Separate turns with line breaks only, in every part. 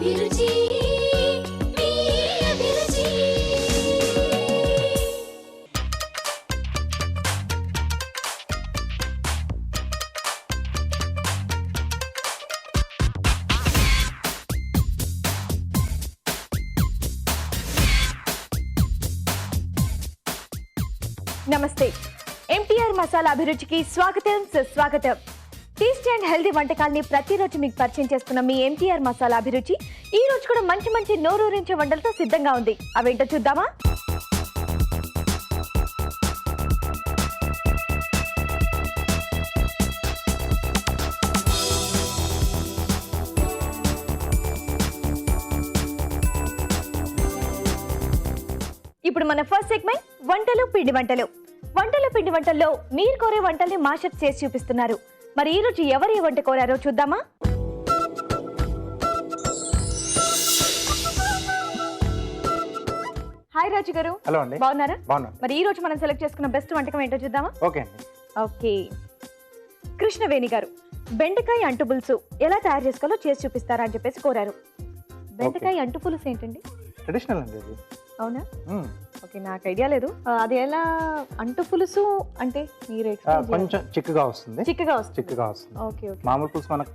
అభిరుచి మీ అభిరుచి.
నమస్తే. ఎంటీఆర్ మసాలా అభిరుచికి స్వాగతం సుస్వాగతం. టేస్టీ అండ్ హెల్దీ వంటకాల్ని ప్రతిరోజు మీకు పరిచయం చేస్తున్న మీ ఎంటీఆర్ మసాలా అభిరుచి ఈ రోజు కూడా మంచి మంచి నోరూరించే వంటలతో సిద్ధంగా ఉంది. అవేంటో చూద్దామా? ఇప్పుడు మన ఫస్ట్ సెగ్మెంట్ వంటలు పిండి వంటలు. వంటలు పిండి వంటల్లో మీరు కోరే వంటల్ని మా షెఫ్ చేసి చూపిస్తున్నారు. మరి ఈ రోజు ఎవరు ఏ వంట కోరారో చూద్దామా? హాయ్ రాజు గారు.
హలో అండి.
బాగున్నారా?
బాగున్నాను.
మరి ఈ రోజు మనం సెలెక్ట్ చేసుకున్న బెస్ట్ వంటకం ఏంటో చూద్దామా?
ఓకే అండి.
ఓకే. కృష్ణవేణి గారు బెండకాయ అంటు పులుసు ఎలా తయారు చేసుకోవాలో చేసి చూపిస్తారా అని చెప్పేసి కోరారు. బెండకాయ అంటు పులుసు ఏంటండి?
ట్రెడిషనల్ అండి అది.
అవునా? ఓకే, నాకు ఐడియా లేదు. అది ఎలా అంటు పులుసు అంటే మీరు
కొంచెం చిక్కగా వస్తుంది.
చిక్కగా వస్తుంది.
చిక్కగా వస్తుంది.
Okay okay.
మామూలు పులుసు మనకు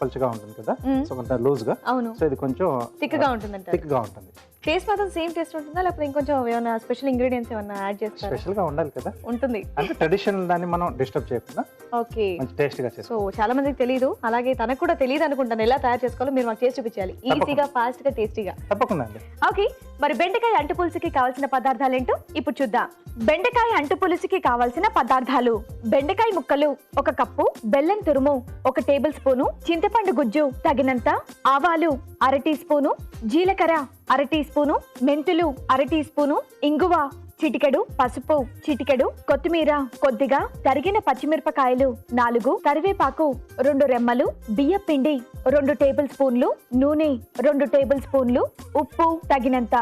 పలుచగా ఉంటుంది కదా, సో కొంచెం లూజ్ గా.
అవును.
సో ఇది కొంచెం
థిక్గా ఉంటుందంట.
థిక్గా ఉంటుంది.
టేస్ట్ మాత్రం సేమ్ టేస్ట్ ఉంటుందా లేకపోతే ఇంకొంచెం ఏమైనా స్పెషల్ ఇంగ్రీడియంట్స్ ఏమైనా యాడ్ చేస్తారా?
స్పెషల్ గా ఉండాలి కదా.
ఉంటుంది.
అంటే ట్రెడిషనల్ దాన్ని మనం డిస్టర్బ్ చేయకుండా
ఓకే
మంచి టేస్ట్ గా చేసుకోవాలి.
సో చాలా మందికి తెలియదు, అలాగే తనకు కూడా తెలియదు అనుకుంటాను ఎలా తయారు చేసుకోవాలో. మీరు మాకు చేసి చూపించాలి ఈజీగా, ఫాస్ట్ గా, టేస్టీగా.
తప్పకుండా అండి.
ఓకే, మరి బెండకాయ అంటు పులుసుకి కావాల్సిన పదార్థాలు ఏంటో ఇప్పుడు చూద్దాం. బెండకాయ అంటు పులుసుకి కావాల్సిన పదార్థాలు: బెండకాయ ముక్కలు 1 కప్పు, బెల్లం తురుము 1 టేబుల్ స్పూను, చింతపండు గుజ్జు తగినంత, ఆవాలు 1/2 టీ స్పూను, జీలకర్ర 1/2 టీ స్పూను, మెంతులు 1/2 టీ స్పూను, ఇంగువ చిటికెడు, పసుపు చిటికెడు, కొత్తిమీర కొద్దిగా, తరిగిన పచ్చిమిరపకాయలు 4, కరివేపాకు 2 రెమ్మలు, బియ్య పిండి 2 టేబుల్ స్పూన్లు, నూనె 2 టేబుల్ స్పూన్లు, ఉప్పు తగినంత.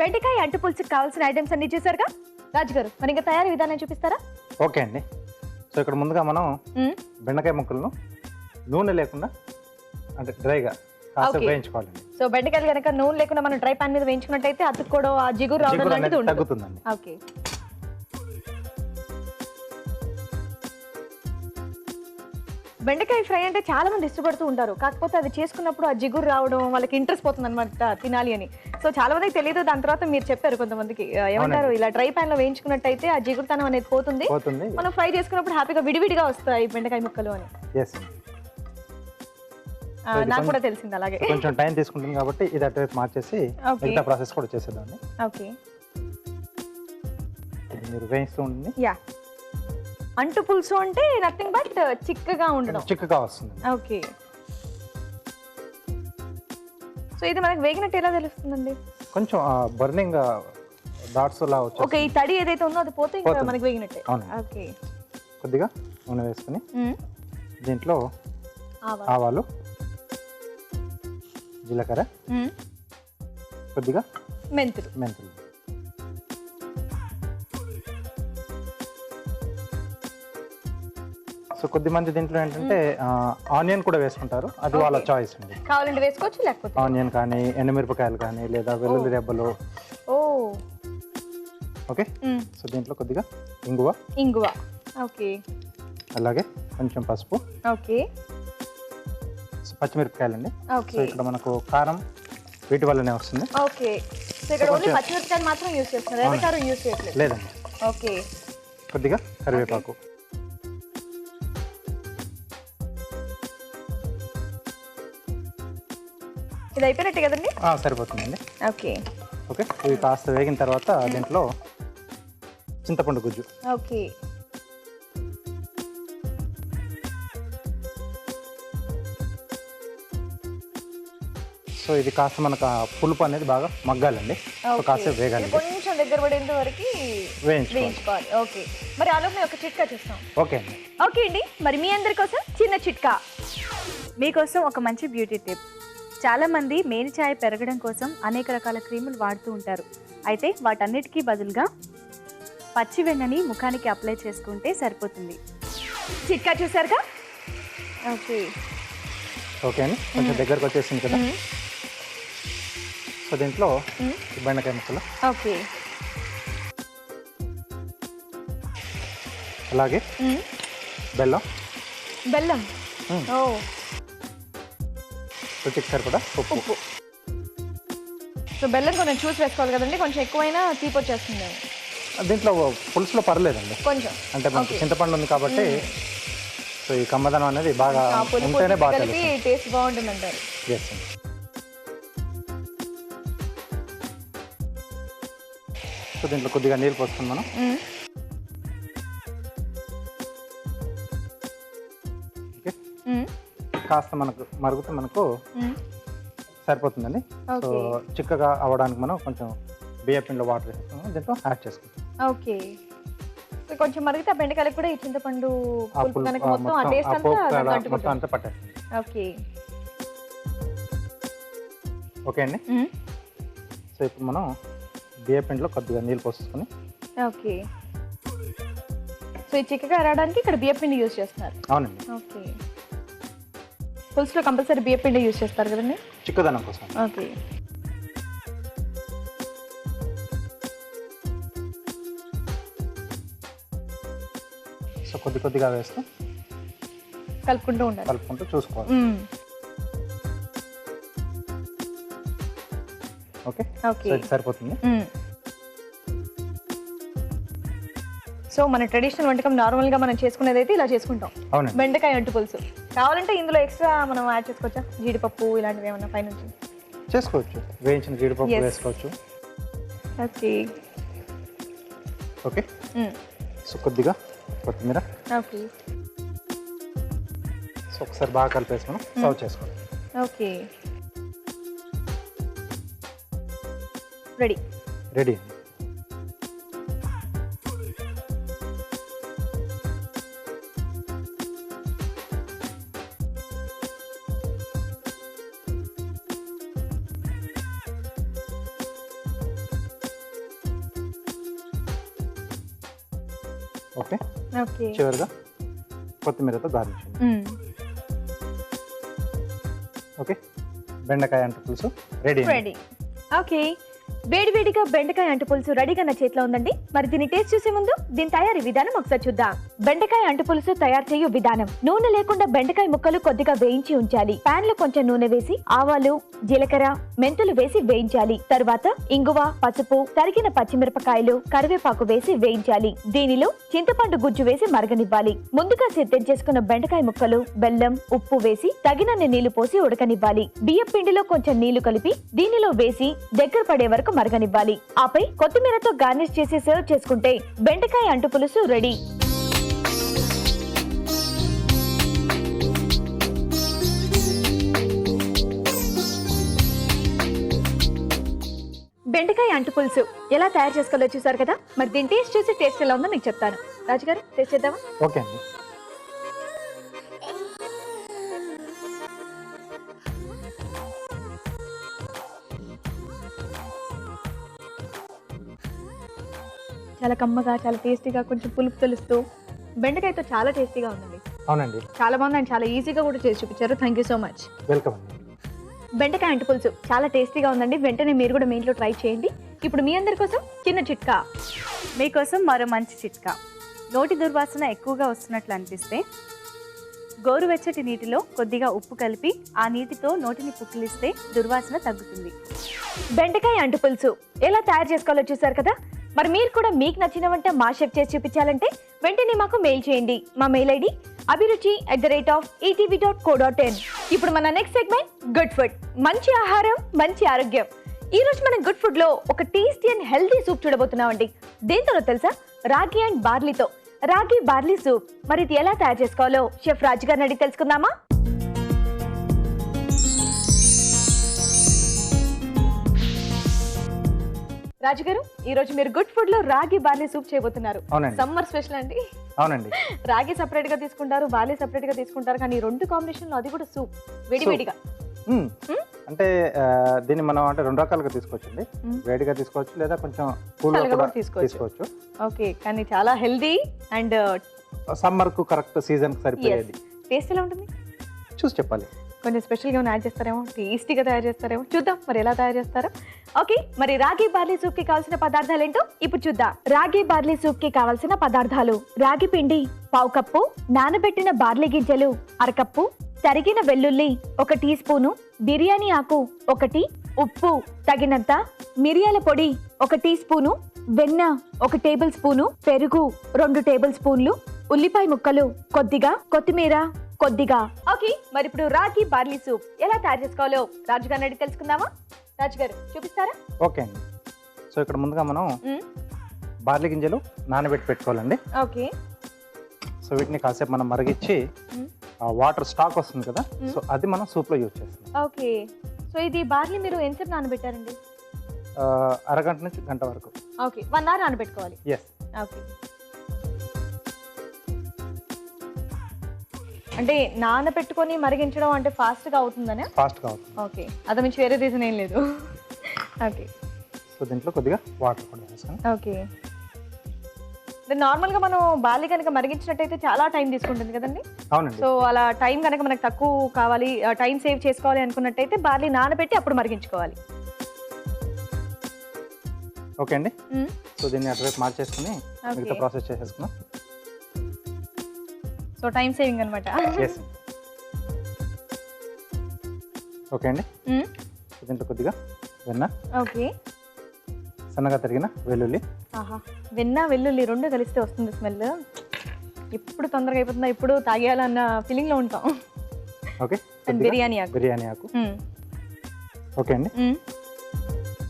బెండకాయ అంటు పులుసుకి కావాల్సిన ఐటమ్స్ అన్ని చూసారుగా రాజు గారు. మరి ఇంకా తయారీ విధానం చూపిస్తారా?
ఓకే అండి. సో ఇక్కడ ముందుగా మనం బెండకాయ ముక్కలను నూనె లేకుండా అంటే డ్రైగా కాసేపు వేయించుకోవాలండి.
సో బెండకాయలు కనుక నూనె లేకుండా మనం డ్రై పాన్ మీద వేయించుకున్నట్టయితే అతుక్కోవడం, ఆ జిగురు రావడం లాంటిది ఉండదు.
తగ్గుతుందండి.
ఓకే. బెండకాయ ఫ్రై అంటే చాలా మంది ఇష్టపడుతూ ఉంటారు, కాకపోతే అది చేసుకున్నప్పుడు ఆ జిగురు రావడం వాళ్ళకి ఇంట్రెస్ట్ పోతుంది అనమాట తినాలి అని. సో చాలా మందికి తెలియదు. దాని తర్వాత మీరు చెప్పారు కొంతమందికి ఏమంటారు, ఇలా డ్రై పాన్ లో వేయించుకున్నట్టయితే ఆ జిగురుతనం అనేది పోతుంది, మనం ఫ్రై చేసుకున్నప్పుడు హ్యాపీగా విడివిడిగా వస్తాయి బెండకాయ ముక్కలు అని. నాకు కూడా తెలిసింది. అలాగే
కొంచెం టైం తీసుకుంటుంది కాబట్టి ఇది అటువైపు మార్చేసి మిగతా ప్రాసెస్ కూడా చేసేదాన్ని.
ఓకే,
మీరు వేయిస్తూ ఉంటుంది.
యా, అంటు పులుసు అంటే నథింగ్ బట్ చిక్కగా ఉండడం.
చిక్కగా వస్తుంది.
ఓకే. సో ఇది మనకి వేగినట్టు ఎలా తెలుస్తుందండి?
కొంచెం బర్నింగ్ డాట్స్ లా వచ్చేస్తుంది.
ఓకే, ఈ తడి ఏదైతే ఉందో అది పోతే ఇంకా మనకి వేగినట్టే. ఓకే.
కొద్దిగా నూనె వేసుకుని దీంట్లో ఆవాలు, జీలకర్ర, కొద్దిగా
మెంతులు.
సో కొద్ది మంది దీంట్లో ఏంటంటే ఆనియన్ కూడా వేసుకుంటారు, అది వాళ్ళ చాయిస్ అండి.
కావాలంటే వేసుకోవచ్చు, లేకపోతే
ఆనియన్ కానీ, ఎండుమిరపకాయలు కానీ, లేదా వెల్లుల్లి రెబ్బలు. ఓకే. సో దీంట్లో కొద్దిగా ఇంగువ.
ఓకే.
అలాగే కొంచెం పసుపు.
ఓకే.
పచ్చిమిరపకాయలు అండి. సో ఇక్కడ మనకు కారం వీటి వల్లనే వస్తుంది.
ఓకే. సో ఇక్కడ ఓన్లీ పచ్చిమిరపకాయలు మాత్రం యూస్ చేస్తున్నారు, ఎర్ర కారం యూస్ చేయట్లేదు.
లేదండి.
ఓకే.
కొద్దిగా కరివేపాకు.
ఇది అయిపోయినట్టే కదండి?
సరిపోతుందండి.
ఓకే.
ఓకే, ఇవి కాస్త వేగిన తర్వాత దీంట్లో చింతపండు గుజ్జు.
ఓకే.
సో ఇది కాస్త మనకు పులుపు అనేది బాగా మగ్గాలండి. సో కాసేపు వేగాలి,
కొంచెం దగ్గర పడేంత వరకు వేయించుకోవాలి. ఓకే. మరి ఆలోపు ఒక చిట్కా చూస్తాం.
ఓకే అండి.
ఓకే అండి, మరి మీ అందరి కోసం చిన్న చిట్కా.
మీకోసం ఒక మంచి బ్యూటీ టిప్. చాలామంది మేనిఛాయ పెరగడం కోసం అనేక రకాల క్రీములు వాడుతూ ఉంటారు. అయితే వాటన్నిటికీ బదులుగా పచ్చి వెన్నని ముఖానికి అప్లై చేసుకుంటే సరిపోతుంది.
చిట్కా చూసారుగా? ఓకే.
ఓకే అండి, కొంచెం దగ్గరకు వచ్చేసింది కదా. సో దీంట్లో ఈ బెండకాయ ముక్కలు,
ఓకే.
అలాగే బెల్లం,
బెల్లం, ఓ,
రుచికి సరిపడా ఉప్పు.
ఉప్పు. సో బెల్లం కొంచెం చూసి వేసుకోవాలి కదండి, కొంచెం ఎక్కువైనా తీపి వచ్చేస్తుంది.
దీంట్లో పులుసులో పర్లేదండి,
కొంచెం
అంటే మనకి చింతపండు ఉంది కాబట్టి సో ఈ కమ్మదనం అనేది బాగా
పులుపు
ఉంటేనే బాగా
కలిపి టేస్ట్ బాగుంటుంది అంటారు.
ఎస్ అండి. సో దీంట్లో కొద్దిగా నీళ్ళు పోసుకుని మనం ఓకే, కాస్త మనకు మరుగుతే మనకు సరిపోతుందండి. సో చిక్కగా అవ్వడానికి మనం కొంచెం బియ్య పిండిలో వాటర్ వేసుకున్నాం, దీంట్లో యాడ్ చేసుకుంటాం.
ఓకే. సో కొంచెం మరిగితే ఆ బెండకాయలకు కూడా ఈ చింతపండు
ఆ
పులుపు కనుక మొత్తం ఆ టేస్ట్ అంతా
పోపు
దానికి
మొత్తం
అంటుకుంటుంది.
అంతా పట్టేస్తుంది.
ఓకే.
ఓకే అండి. సో ఇప్పుడు మనం బియ్య పిండిలో కొద్దిగా నీళ్ళు పోసుకొని
ఓకే. సో ఈ చిక్కగా రావడానికి ఇక్కడ బియ్య పిండి యూజ్ చేస్తున్నారు.
అవునండి,
ఓకే. పులుసులో కంపల్సరీ బియ్య పిండి యూజ్ చేస్తారు కదండి.
చిక్కదనం కోసం.
ఓకే.
సో కొద్దిగా వేస్తూ
కలుపుకుంటూ ఉండాలి,
కలుపుకుంటూ చూసుకోవాలి. Okay,
okay.
సో ఇది సరిపోతుంది.
సో మన ట్రెడిషనల్ వంటకం నార్మల్గా మనం చేసుకునేది అయితే ఇలా చేసుకుంటాం,
అవునండి.
బెండకాయ అంటు పులుసు. కావాలంటే ఇందులో ఎక్స్ట్రా మనం యాడ్ చేసుకోవచ్చా, జీడిపప్పు ఇలాంటివి ఏమన్నా పైనుంచి
చేసుకోవచ్చు, వేయించిన జీడిపప్పు
Yes.
వేసుకోవచ్చు.
ఓకే.
ఓకే, సో కొద్దిగా కొత్తిమీర,
ఓకే.
సో ఒకసారి బాగా కలిపేసి మనం సర్వ్ చేసుకోవాలి.
Okay, ready.
రెడీ అండి. Okay,
okay.
చివరిగా కొత్తిమీరతో గార్నిష్. ఓకే, బెండకాయ అంటు పులుసు రెడీ.
రెడీ. ఓకే. వేడివేడిగా బెండకాయ అంటు పులుసు రెడీగా నా చేతిలో ఉందండి. మరి దీన్ని టేస్ట్ చూసే ముందు దీని తయారీ విధానం ఒకసారి చూద్దాం. బెండకాయ అంటు పులుసు తయారు చేయు విధానం: నూనె లేకుండా బెండకాయ ముక్కలు కొద్దిగా వేయించి ఉంచాలి. పాన్ లో కొంచెం నూనె వేసి ఆవాలు, జీలకర్ర, మెంతులు వేసి వేయించాలి. తర్వాత ఇంగువ, పసుపు, తరిగిన పచ్చిమిరపకాయలు, కరివేపాకు వేసి వేయించాలి. దీనిలో చింతపండు గుజ్జు వేసి మరగనివ్వాలి. ముందుగా సిద్ధం చేసుకున్న బెండకాయ ముక్కలు, బెల్లం, ఉప్పు వేసి తగినన్ని నీళ్లు పోసి ఉడకనివ్వాలి. బియ్యం పిండిలో కొంచెం నీళ్లు కలిపి దీనిలో వేసి దగ్గర పడే వరకు మరగనివ్వాలి. ఆపై కొత్తిమీరతో గార్నిష్ చేసి సర్వ్ చేసుకుంటే బెండకాయ అంటు పులుసు రెడీ. బెండకాయ అంటు పులుసు ఎలా తయారు చేసుకోవాలో చూసారు కదా. మరి దీని టేస్ట్ చూసి టేస్ట్ ఎలా ఉందో మీకు చెప్తాను. రాజుగారు, టేస్ట్ చేద్దామా?
ఓకే అండి.
చాలా కమ్మగా, చాలా టేస్టీగా, కొంచెం పులుపు తెలుస్తూ బెండకాయతో చాలా టేస్టీగా ఉందండి.
అవునండి,
చాలా బాగుంది అండ్ చాలా ఈజీగా కూడా చేసి చూపించారు. Thank you so much.
Welcome అండి.
బెండకాయ అంటు పులుసు చాలా టేస్టీగా ఉందండి. వెంటనే మీరు కూడా మీ ఇంట్లో ట్రై చేయండి. ఇప్పుడు మీ అందరి కోసం చిన్న చిట్కా.
మీకోసం మరో మంచి చిట్కా. నోటి దుర్వాసన ఎక్కువగా వస్తున్నట్లు అనిపిస్తే గోరువెచ్చటి నీటిలో కొద్దిగా ఉప్పు కలిపి ఆ నీటితో నోటిని పుక్కిలిస్తే దుర్వాసన తగ్గుతుంది.
బెండకాయ అంటు పులుసు ఎలా తయారు చేసుకోవాలో చూసారు కదా. మరి మీరు కూడా మీకు నచ్చిన వంట మా షెఫ్ చేసి చూపించాలంటే వెంటనే మాకు మెయిల్ చేయండి. మా మెయిల్ ఐడి abhiruchi@etv.co.in. ఇప్పుడు మన నెక్స్ట్ సెగ్మెంట్ గుడ్ ఫుడ్. మంచి ఆహారం, మంచి ఆరోగ్యం. ఈ రోజు మనం గుడ్ ఫుడ్ లో ఒక టేస్టీ అండ్ హెల్దీ సూప్ చూడబోతున్నామండి. దేంతో తెలుసా? రాగి అండ్ బార్లీతో. రాగి బార్లీ సూప్. మరి ఇది ఎలా తయారు చేసుకోవాలో షెఫ్ రాజు గారిని అడిగి తెలుసుకుందామా? రాజు గారు, ఈ రోజు మీరు గుడ్ ఫుడ్ లో రాగి బార్లీ సూప్ చేయబోతున్నారు.
అవునండి.
సమ్మర్ స్పెషల్ అండి.
అవునండి,
రాగి సెపరేట్ గా తీసుకుంటారు, బార్లీ సెపరేట్ గా తీసుకుంటారు, కానీ ఈ రెండు కాంబినేషన్ లో అది కూడా సూప్ వేడివేడిగా.
అంటే దీన్ని మనం అంటే రెండు రకాలుగా తీసుకోవచ్చండి. వేడిగా తీసుకోవచ్చు, లేదా కొంచెం కూల్
చల్లగా
కూడా
కూడా
తీసుకోవచ్చు.
ఓకే, కానీ చాలా హెల్దీ అండ్
సమ్మర్ కు కరెక్ట్ సీజన్ కి సరిపోయేది.
టేస్ట్ ఎలా ఉంటుంది
చూసి చెప్పాలి.
కొంచెం స్పెషల్గా ఏమైనా యాడ్ చేస్తారేమో, టేస్టీగా తయారు చేస్తారేమో, చూద్దాం మరి ఎలా తయారు చేస్తారో. ఓకే, మరి రాగి బార్లీ సూప్ కి కావాల్సిన పదార్థాలు ఏంటో ఇప్పుడు చూద్దాం. రాగి బార్లీ సూప్ కి కావాల్సిన పదార్థాలు: రాగి పిండి 1/2 కప్పు, నానబెట్టిన బార్లీ గింజలు 1/2 కప్పు, తరిగిన వెల్లుల్లి 1 టీ స్పూను, బిర్యానీ ఆకు 1, ఉప్పు తగినంత, మిరియాల పొడి 1 టీ స్పూను, వెన్న 1 టేబుల్ స్పూను, పెరుగు 2 టేబుల్ స్పూన్లు, ఉల్లిపాయ ముక్కలు కొద్దిగా, కొత్తిమీర కొద్దిగా. ఓకే, మరి ఇప్పుడు రాగి బార్లీ సూప్ ఎలా తయారు చేసుకోవాలో రాజు గారిని అడిగి తెలుసుకుందామా? రాజు గారు చూపిస్తారా?
ఓకే అండి. సో ఇక్కడ ముందుగా మనం బార్లీ గింజలు నానబెట్టి పెట్టుకోవాలండి.
ఓకే.
సో వీటిని కాసేపు మనం మరిగించి వాటర్ స్టాక్ వస్తుంది కదా, సో అది మనం సూప్లో యూజ్ చేస్తాం.
ఓకే. సో ఇది బార్లీ మీరు ఎంతసేపు నానబెట్టారండి?
అరగంట నుంచి గంట వరకు.
ఓకే, 1 అవర్ నానబెట్టుకోవాలి.
ఎస్.
ఓకే. అంటే నానబెట్టుకొని మరిగించడం అంటే ఫాస్ట్గా అవుతుందనే?
ఫాస్ట్గా అవుతుంది.
ఓకే, అది మించి వేరే రీజన్ ఏం లేదు. ఓకే.
సో దీంట్లో కొద్దిగా వాటర్ కూడా వేస్తాను.
ఓకే. నార్మల్గా మనం బార్లీ కనుక మరిగించినట్టయితే చాలా టైం తీసుకుంటుంది కదండి.
అవునండి.
సో అలా టైం కనుక మనకు తక్కువ కావాలి, టైం సేవ్ చేసుకోవాలి అనుకున్నట్టయితే బార్లీ నానబెట్టి అప్పుడు మరిగించుకోవాలి.
ఓకే అండి. సో దీన్ని అటువైపు మార్చేసుకుని మిగతా ప్రాసెస్ చేసేసుకున్నాం.
సో టైం సేవింగ్ అనమాట.
ఎస్. ఓకే అండి. దీంట్లో కొద్దిగా వెన్న,
ఓకే,
సన్నగా తరిగిన వెల్లుల్లి.
ఆహా, వెన్న వెల్లుల్లి 2 కలిస్తే వస్తుంది స్మెల్. ఎప్పుడు తొందరగా అయిపోతుందా, ఇప్పుడు తాగేయాలన్న ఫీలింగ్లో ఉంటాం.
ఓకే.
బిర్యానీ ఆకు.
బిర్యానీ ఆకు. ఓకే అండి.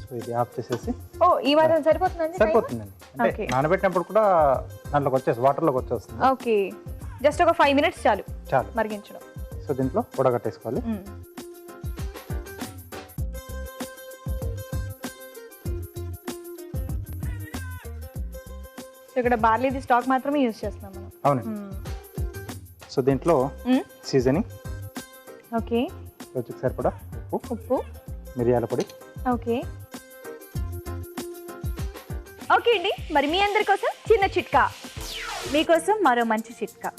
సో ఇది ఆఫ్ చేసేసి.
ఓ, ఈ వారం సరిపోతుందండి?
సరిపోతుందండి. అంటే నానబెట్టినప్పుడు కూడా దాంట్లోకి వచ్చేసి వాటర్లోకి వచ్చేస్తుంది.
ఓకే, జస్ట్ ఒక 5 మినిట్స్ చాలు
చాలు
మరిగించడం.
సో దీంట్లో ఉడగట్టేసుకోవాలి.
సో ఇక్కడ బార్లీది స్టాక్ మాత్రమే యూజ్ చేస్తున్నాం మనం.
అవునండి. సో దీంట్లో సీజనింగ్.
ఓకే.
రుచికి సరిపడా
ఉప్పు,
మిరియాల పొడి.
ఓకే. ఓకే అండి, మరి మీ అందరి కోసం చిన్న చిట్కా.
మీకోసం మరో మంచి చిట్కా.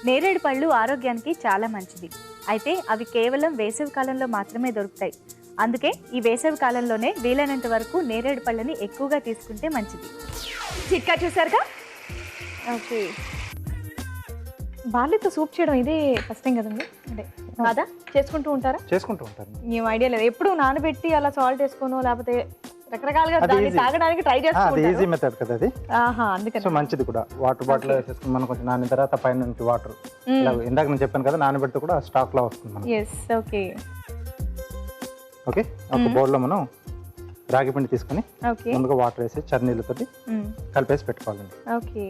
నేరేడు పళ్ళు ఆరోగ్యానికి చాలా మంచిది. అయితే అవి కేవలం వేసవి కాలంలో మాత్రమే దొరుకుతాయి. అందుకే ఈ వేసవి కాలంలోనే వీలైనంత వరకు నేరేడు పళ్ళని ఎక్కువగా తీసుకుంటే మంచిది.
చిట్కా చూసారుగా. ఓకే. బార్లీతో సూప్ చేయడం ఇదే ఫస్ట్ టైం కదండి? అంటే కాదా, చేసుకుంటూ ఉంటారా?
చేసుకుంటూ ఉంటారు.
ఏం ఐడియా లేదు. ఎప్పుడు నానబెట్టి అలా సాల్ట్ వేసుకోను, లేకపోతే రకరకాలుగా దాన్ని తాగడానికి ట్రై చేస్తాను.
అది ఈజీ మెథడ్ కదా అది.
ఆహా, అందుకని.
సో మంచిది కూడా. వాటర్ బాటిల్ వేసేసుకుని మనం కొంచెం నానిన తర్వాత పైన నుంచి వాటర్, ఇందాక నేను చెప్పాను కదా, నానబెట్టి కూడా స్టాక్ లో వస్తుంది మనకి.
ఎస్. ఓకే.
ఓకే. ఒక బౌల్లో మనం రాగి పిండి తీసుకొని
ఓకే,
ముందుగా వాటర్ వేసి చర్నీళ్ళతో కలిపేసి పెట్టుకోవాలండి.
ఓకే.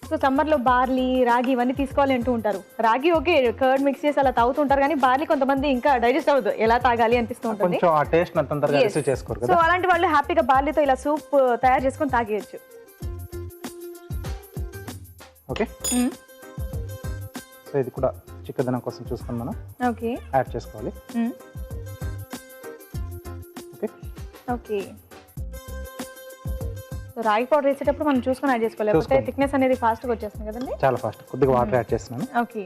సో సమ్మర్లో బార్లీ, రాగి ఇవన్నీ తీసుకోవాలి అంటూ ఉంటారు. రాగి ఓకే, కర్డ్ మిక్స్ చేసి అలా తాగుతుంటారు, కానీ బార్లీ కొంతమంది ఇంకా డైజెస్ట్ అవ్వదు, ఎలా తాగాలి అనిపిస్తూ ఉంటుంది.
కొంచెం ఆ టేస్ట్ అంత తొందరగా రిసీవ్ చేసుకోరు
సో
కదా.
అలాంటి వాళ్ళు హ్యాపీగా బార్లీతో ఇలా సూప్ తయారు చేసుకొని తాగేయచ్చు.
ఓకే. సో ఇది కూడా చిక్కదనం కోసం చూసుకొని మనం
ఓకే
యాడ్ చేసుకోవాలి. ఓకే.
ఓకే. సో రాగి పౌడర్ వేసేటప్పుడు మనం చూసుకొని యాడ్ చేసుకోవాలి, లేకపోతే థిక్నెస్ అనేది ఫాస్ట్గా వచ్చేస్తుంది కదండి.
చాలా ఫాస్ట్. కొద్దిగా వాటర్ యాడ్ చేస్తున్నాను.
ఓకే.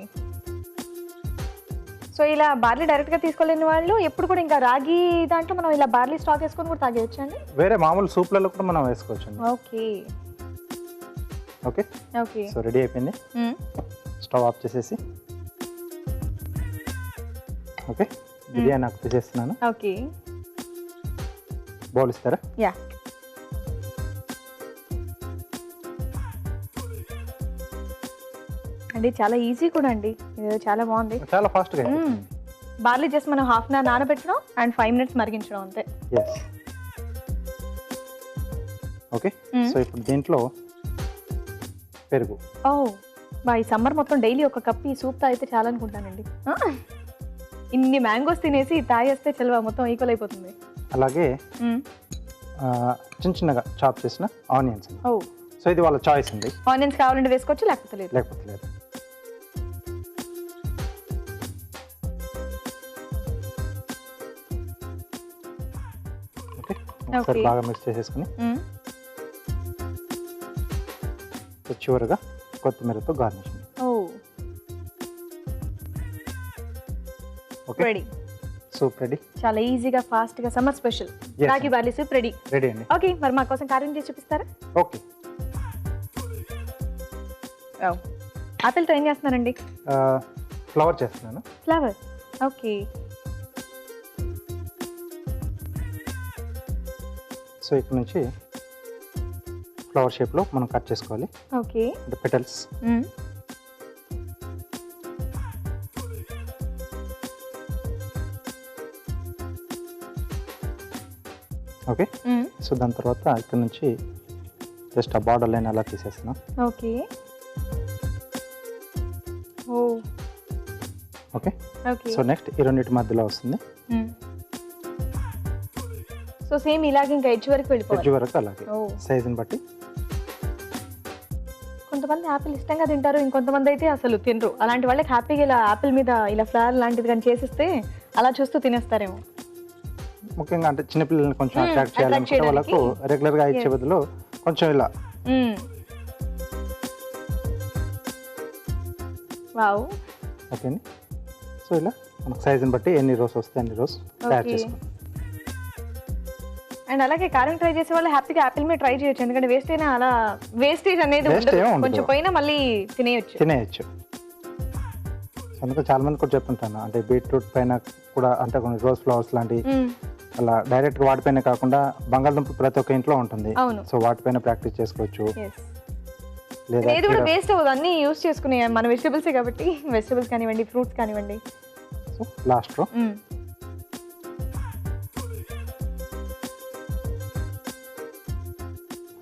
సో ఇలా బార్లీ డైరెక్ట్గా తీసుకోలేని వాళ్ళు ఎప్పుడు కూడా ఇంకా రాగి దాంట్లో మనం ఇలా బార్లీ స్టాక్ వేసుకొని కూడా తాగేయచ్చు అండి.
వేరే మామూలు సూప్లలో కూడా మనం వేసుకోవచ్చు అండి.
Okay.
Okay.
Okay.
So ready అయిపోయింది. స్టవ్ ఆఫ్ చేసేసి ఓకే బిర్యానీ ఆకు తీసేస్తున్నాను.
ఓకే.
బౌల్ ఇస్తారా?
యా. అండి చాలా ఈజీ కూడా అండి, ఇది చాలా బాగుంది.
చాలా ఫాస్ట్గా.
బార్లీ జస్ట్ మనం హాఫ్ అన్ అవర్ నానబెట్టడం అండ్ 5 మినిట్స్ మరిగించడం అంతే.
ఎస్. ఓకే. సో ఇప్పుడు దీంట్లో పెరుగు.
ఓ బా, ఈ సమ్మర్ మొత్తం డైలీ ఒక కప్ ఈ సూప్ తాగితే చాలా అనుకుంటానండి. ఇన్ని మ్యాంగోస్ తినేసి తాగేస్తే చల్వా మొత్తం ఈక్వల్ అయిపోతుంది.
అలాగే చిన్న చిన్నగా చాప్ చేసిన ఆనియన్స్.
ఓ,
సో ఇది వాళ్ళ చాయిస్ అండి.
ఆనియన్స్ కావాలంటే వేసుకోవచ్చు, లేకపోతే లేదు.
లేకపోతే లేదు. ఓకే. ఒకసారి బాగా మిక్స్ చేసేసుకుని చివరిగా కొత్తిమీరతో గార్నిష్.
ఓ రెడీ.
Soup ready.
చాలా ఈజీగా ఫాస్ట్ గా సమ్మర్ స్పెషల్
Yes,
రాగి బార్లీ సూప్ రెడీ.
రెడీ అండి.
ఓకే, మరి మా కోసం కార్యం చేసి చూపిస్తారా?
ఓకే.
ఆపిల్తో ఏం చేస్తున్నారండి?
ఫ్లవర్ చేస్తున్నాను.
ఫ్లవర్. ఓకే.
సో ఇక్కడ నుంచి ఫ్లవర్ షేప్లో మనం కట్ చేసుకోవాలి.
ఓకే.
అంటే పెటల్స్. ఓకే. సో దాని తర్వాత ఇక్కడ నుంచి జస్ట్ ఆ బార్డర్ లైన్ అలా తీసేస్తున్నాం.
ఓకే. ఓ.
ఓకే.
ఓకే.
సో నెక్స్ట్ ఈ రెండింటి మధ్యలో వస్తుంది.
సో సేమ్ ఇలాగే ఇంకా ఎడ్జ్ వరకు
ఎడ్జ్
వెళ్ళిపోవాలి.
వరకు అలాగే సైజుని బట్టి.
కొంతమంది యాపిల్ ఇష్టంగా తింటారు, ఇంకొంతమంది అయితే అసలు తినరు. అలాంటి వాళ్ళకి హ్యాపీగా ఇలా యాపిల్ మీద ఇలా ఫ్లవర్ లాంటిది కానీ చేసిస్తే అలా చూస్తూ తినేస్తారేమో.
ముఖ్యంగా అంటే చిన్నపిల్లల్ని కొంచెం అట్రాక్ట్
attract
చేయాలనుకుంటే వాళ్ళకు రెగ్యులర్గా ఇచ్చే బదులు కొంచెం ఇలా.
వావ్.
ఓకే అండి. సో ఇలా మనకు సైజుని బట్టి ఎన్ని రోస్ వస్తే అన్ని రోస్ తయారు
Okay.
చేసుకోండి.
అండ్ అలాగే కారం ట్రై చేసే వాళ్ళు హ్యాపీగా యాపిల్ మీద ట్రై చేయొచ్చు, ఎందుకంటే వేస్ట్ అయినా అలా వేస్టేజ్ అనేది
Waste
ఉండదు.
ఏం ఉండదు.
కొంచెం పోయినా మళ్ళీ తినేయొచ్చు.
తినేయచ్చు. అందుకే చాలా మంది కూడా చెప్తుంటాను, అంటే బీట్రూట్ పైన కూడా అంటే కొన్ని రోజ్ ఫ్లవర్స్ లాంటివి అలా డైరెక్ట్గా వాటిపైన కాకుండా బంగాళదుంప ప్రతి ఒక్క ఇంట్లో ఉంటుంది.
అవును.
సో వాటిపైన ప్రాక్టీస్ చేసుకోవచ్చు.
Yes.
లేదా
ఏది కూడా వేస్ట్ అవ్వదు, అన్ని యూస్ చేసుకునే మన వెజిటబుల్సే కాబట్టి వెజిటబుల్స్ కానివ్వండి, ఫ్రూట్స్ కానివ్వండి.
సో లాస్ట్ రో.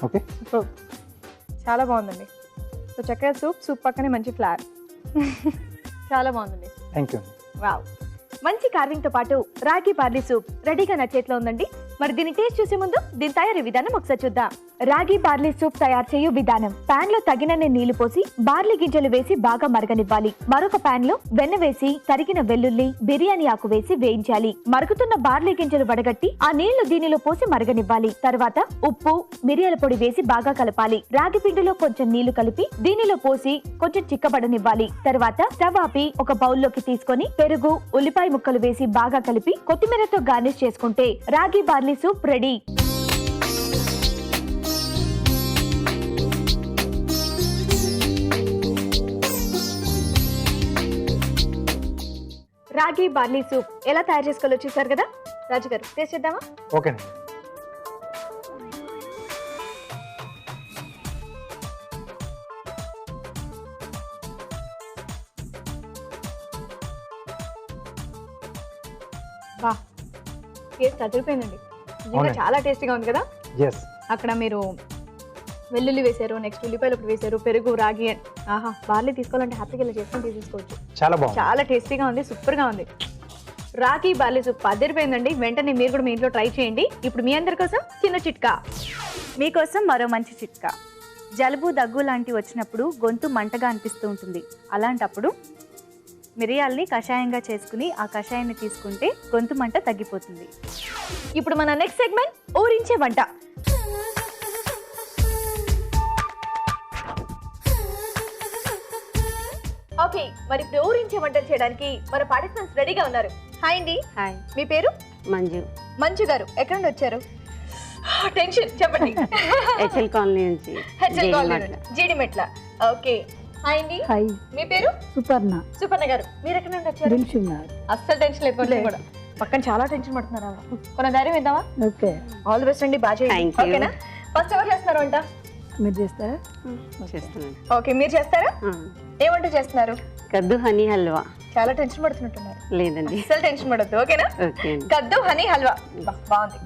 ఓకే.
చాలా బాగుందండి. సో చక్కగా సూప్ పక్కనే మంచి ఫ్లవర్. చాలా బాగుందండి.
Thank you.
వావ్. మంచి కార్వింగ్ తో పాటు రాగి బార్లీ సూప్ రెడీగా నా చేతిలో ఉందండి. మరి దీని టేస్ట్ చూసే ముందు దీని తయారీ విధానం ఒకసారి చూద్దాం. రాగి బార్లీ సూప్ తయారు చేయు విధానం: పాన్ లో తగినన్ని నీళ్లు పోసి బార్లీ గింజలు వేసి బాగా మరగనివ్వాలి. మరొక పాన్ లో వెన్న వేసి తరిగిన వెల్లుల్లి, బిర్యానీ ఆకు వేసి వేయించాలి. మరుగుతున్న బార్లీ గింజలు వడగట్టి ఆ నీళ్లు దీనిలో పోసి మరగనివ్వాలి. తర్వాత ఉప్పు, మిరియాల పొడి వేసి బాగా కలపాలి. రాగి పిండిలో కొంచెం నీళ్లు కలిపి దీనిలో పోసి కొంచెం చిక్కబడనివ్వాలి. తర్వాత స్టవ్ ఆపి ఒక బౌల్లోకి తీసుకొని పెరుగు, ఉల్లిపాయ ముక్కలు వేసి బాగా కలిపి కొత్తిమీరతో గార్నిష్ చేసుకుంటే రాగి బార్లీ సూప్ రెడీ. రాగి బార్లీ సూప్ ఎలా తయారు చేసుకోవాలో చూసారు కదా. రాజు గారు టేస్ట్ చేద్దామా?
ఓకే అండి.
వా, టేస్ట్ అదిరిపోయిందండి. నిజంగా
అవునండి.
చాలా టేస్టీగా ఉంది కదా.
ఎస్.
అక్కడ మీరు వెల్లుల్లి వేశారు, నెక్స్ట్ ఉల్లిపాయలు ఒకటి వేశారు, పెరుగు, రాగి. ఆహా, బార్లీ తీసుకోవాలంటే హ్యాపీగా ఇలా చేసుకొని తీసుకోవచ్చు.
చాలా బాగుంది.
చాలా టేస్టీగా ఉంది, సూపర్ గా ఉంది. రాగి బార్లీ సూప్ అదిరిపోయిందండి. వెంటనే మీరు కూడా మీ ఇంట్లో ట్రై చేయండి. ఇప్పుడు మీ అందరి కోసం చిన్న చిట్కా.
మీకోసం మరో మంచి చిట్కా. జలుబు, దగ్గు లాంటివి వచ్చినప్పుడు గొంతు మంటగా అనిపిస్తూ ఉంటుంది. అలాంటప్పుడు మిరియాల్ని కషాయంగా చేసుకుని ఆ కషాయాన్ని తీసుకుంటే గొంతు మంట తగ్గిపోతుంది.
ఇప్పుడు మన నెక్స్ట్ సెగ్మెంట్ ఊరించే వంట. ఓకే, మరి ఇప్పుడు ఊరించే వంటలు చేయడానికి మన పార్టిసిపెంట్స్ రెడీగా ఉన్నారు. హాయ్ అండి.
హాయ్,
మీ పేరు?
మంజు.
మంజు గారు, ఎక్కడ నుండి వచ్చారు? టెన్షన్ చెప్పండి.
హెచ్ఎల్ కాలనీ నుంచి.
హెచ్ఎల్ కాలనీ నుండి, జీడిమెట్ల. ఓకే. హాయ్ అండి.
హాయ్,
మీ పేరు?
సుపర్ణ.
సుపర్ణ గారు, మీరు ఎక్కడ నుండి వచ్చారు?
దిల్షున్నారు.
అస్సలు టెన్షన్ లేదు కొంచెం కూడా. పక్కన చాలా టెన్షన్ పడుతున్నారు. కొన్న ధైర్యం ఇద్దామా?
ఓకే,
ఆల్ ది బెస్ట్ అండి. బాగా చేయండి.
Thank you.
ఓకేనా? ఫస్ట్ ఎవరు చేస్తున్నారు వంట?
మీరు చేస్తారా?
చేస్తున్నాను.
ఓకే, మీరు చేస్తారా? ఏ వంట చేస్తున్నారు?
కద్దు హనీ హల్వా.
చాలా టెన్షన్ పడుతున్నట్టున్నారు.
లేదండి.
అస్సలు టెన్షన్ పడద్దు. ఓకేనా?
ఓకే అండి.
కద్దు హనీ హల్వా. బాగుంది.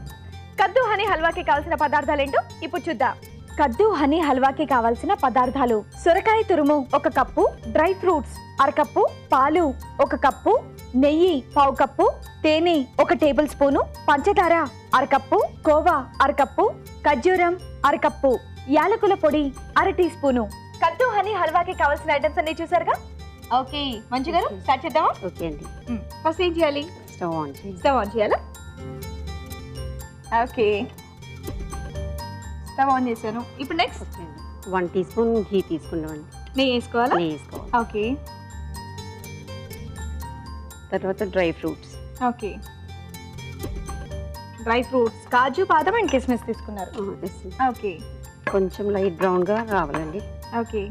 కద్దు హనీ హల్వాకి కావాల్సిన పదార్థాలు ఏంటో ఇప్పుడు చూద్దాం. కద్దు హనీ హల్వాకి కావాల్సిన పదార్థాలు: సొరకాయ తురుము 1 కప్పు, డ్రై ఫ్రూట్స్ 1/2 కప్పు, పాలు 1 కప్పు, నెయ్యి 1/2 కప్పు, తేనె 1 టేబుల్ స్పూను, పంచదార 1/2 కప్పు, కోవా 1/2 కప్పు, ఖర్జూరం 1/2 కప్పు, యాలకుల పొడి 1/2 టీ స్పూను. కద్దు హనీ హల్వాకి కావాల్సిన ఐటమ్స్ అన్ని చూసారుగా. ఓకే, మంచి గారు స్టార్ట్ చేద్దామా?
ఓకే అండి.
ఫస్ట్ ఏం చేయాలి?
స్టవ్ ఆన్ చేయండి.
స్టవ్ ఆన్ చేయాలా? ఓకే, స్టవ్ ఆన్ చేశాను. ఇప్పుడు నెక్స్ట్
ఓకే అండి. 1 టీ స్పూన్ ఘీ తీసుకున్నామండి.
నెయ్యి వేసుకోవాలా?
నెయ్యి వేసుకోవాలి.
ఓకే,
తర్వాత dry fruits.
Okay, dry fruits కాజు బాదం అండ్ కిస్మిస్ తీసుకున్నారు. ఓకే
కొంచెం లైట్ బ్రౌన్గా రావాలండి.
ఓకే,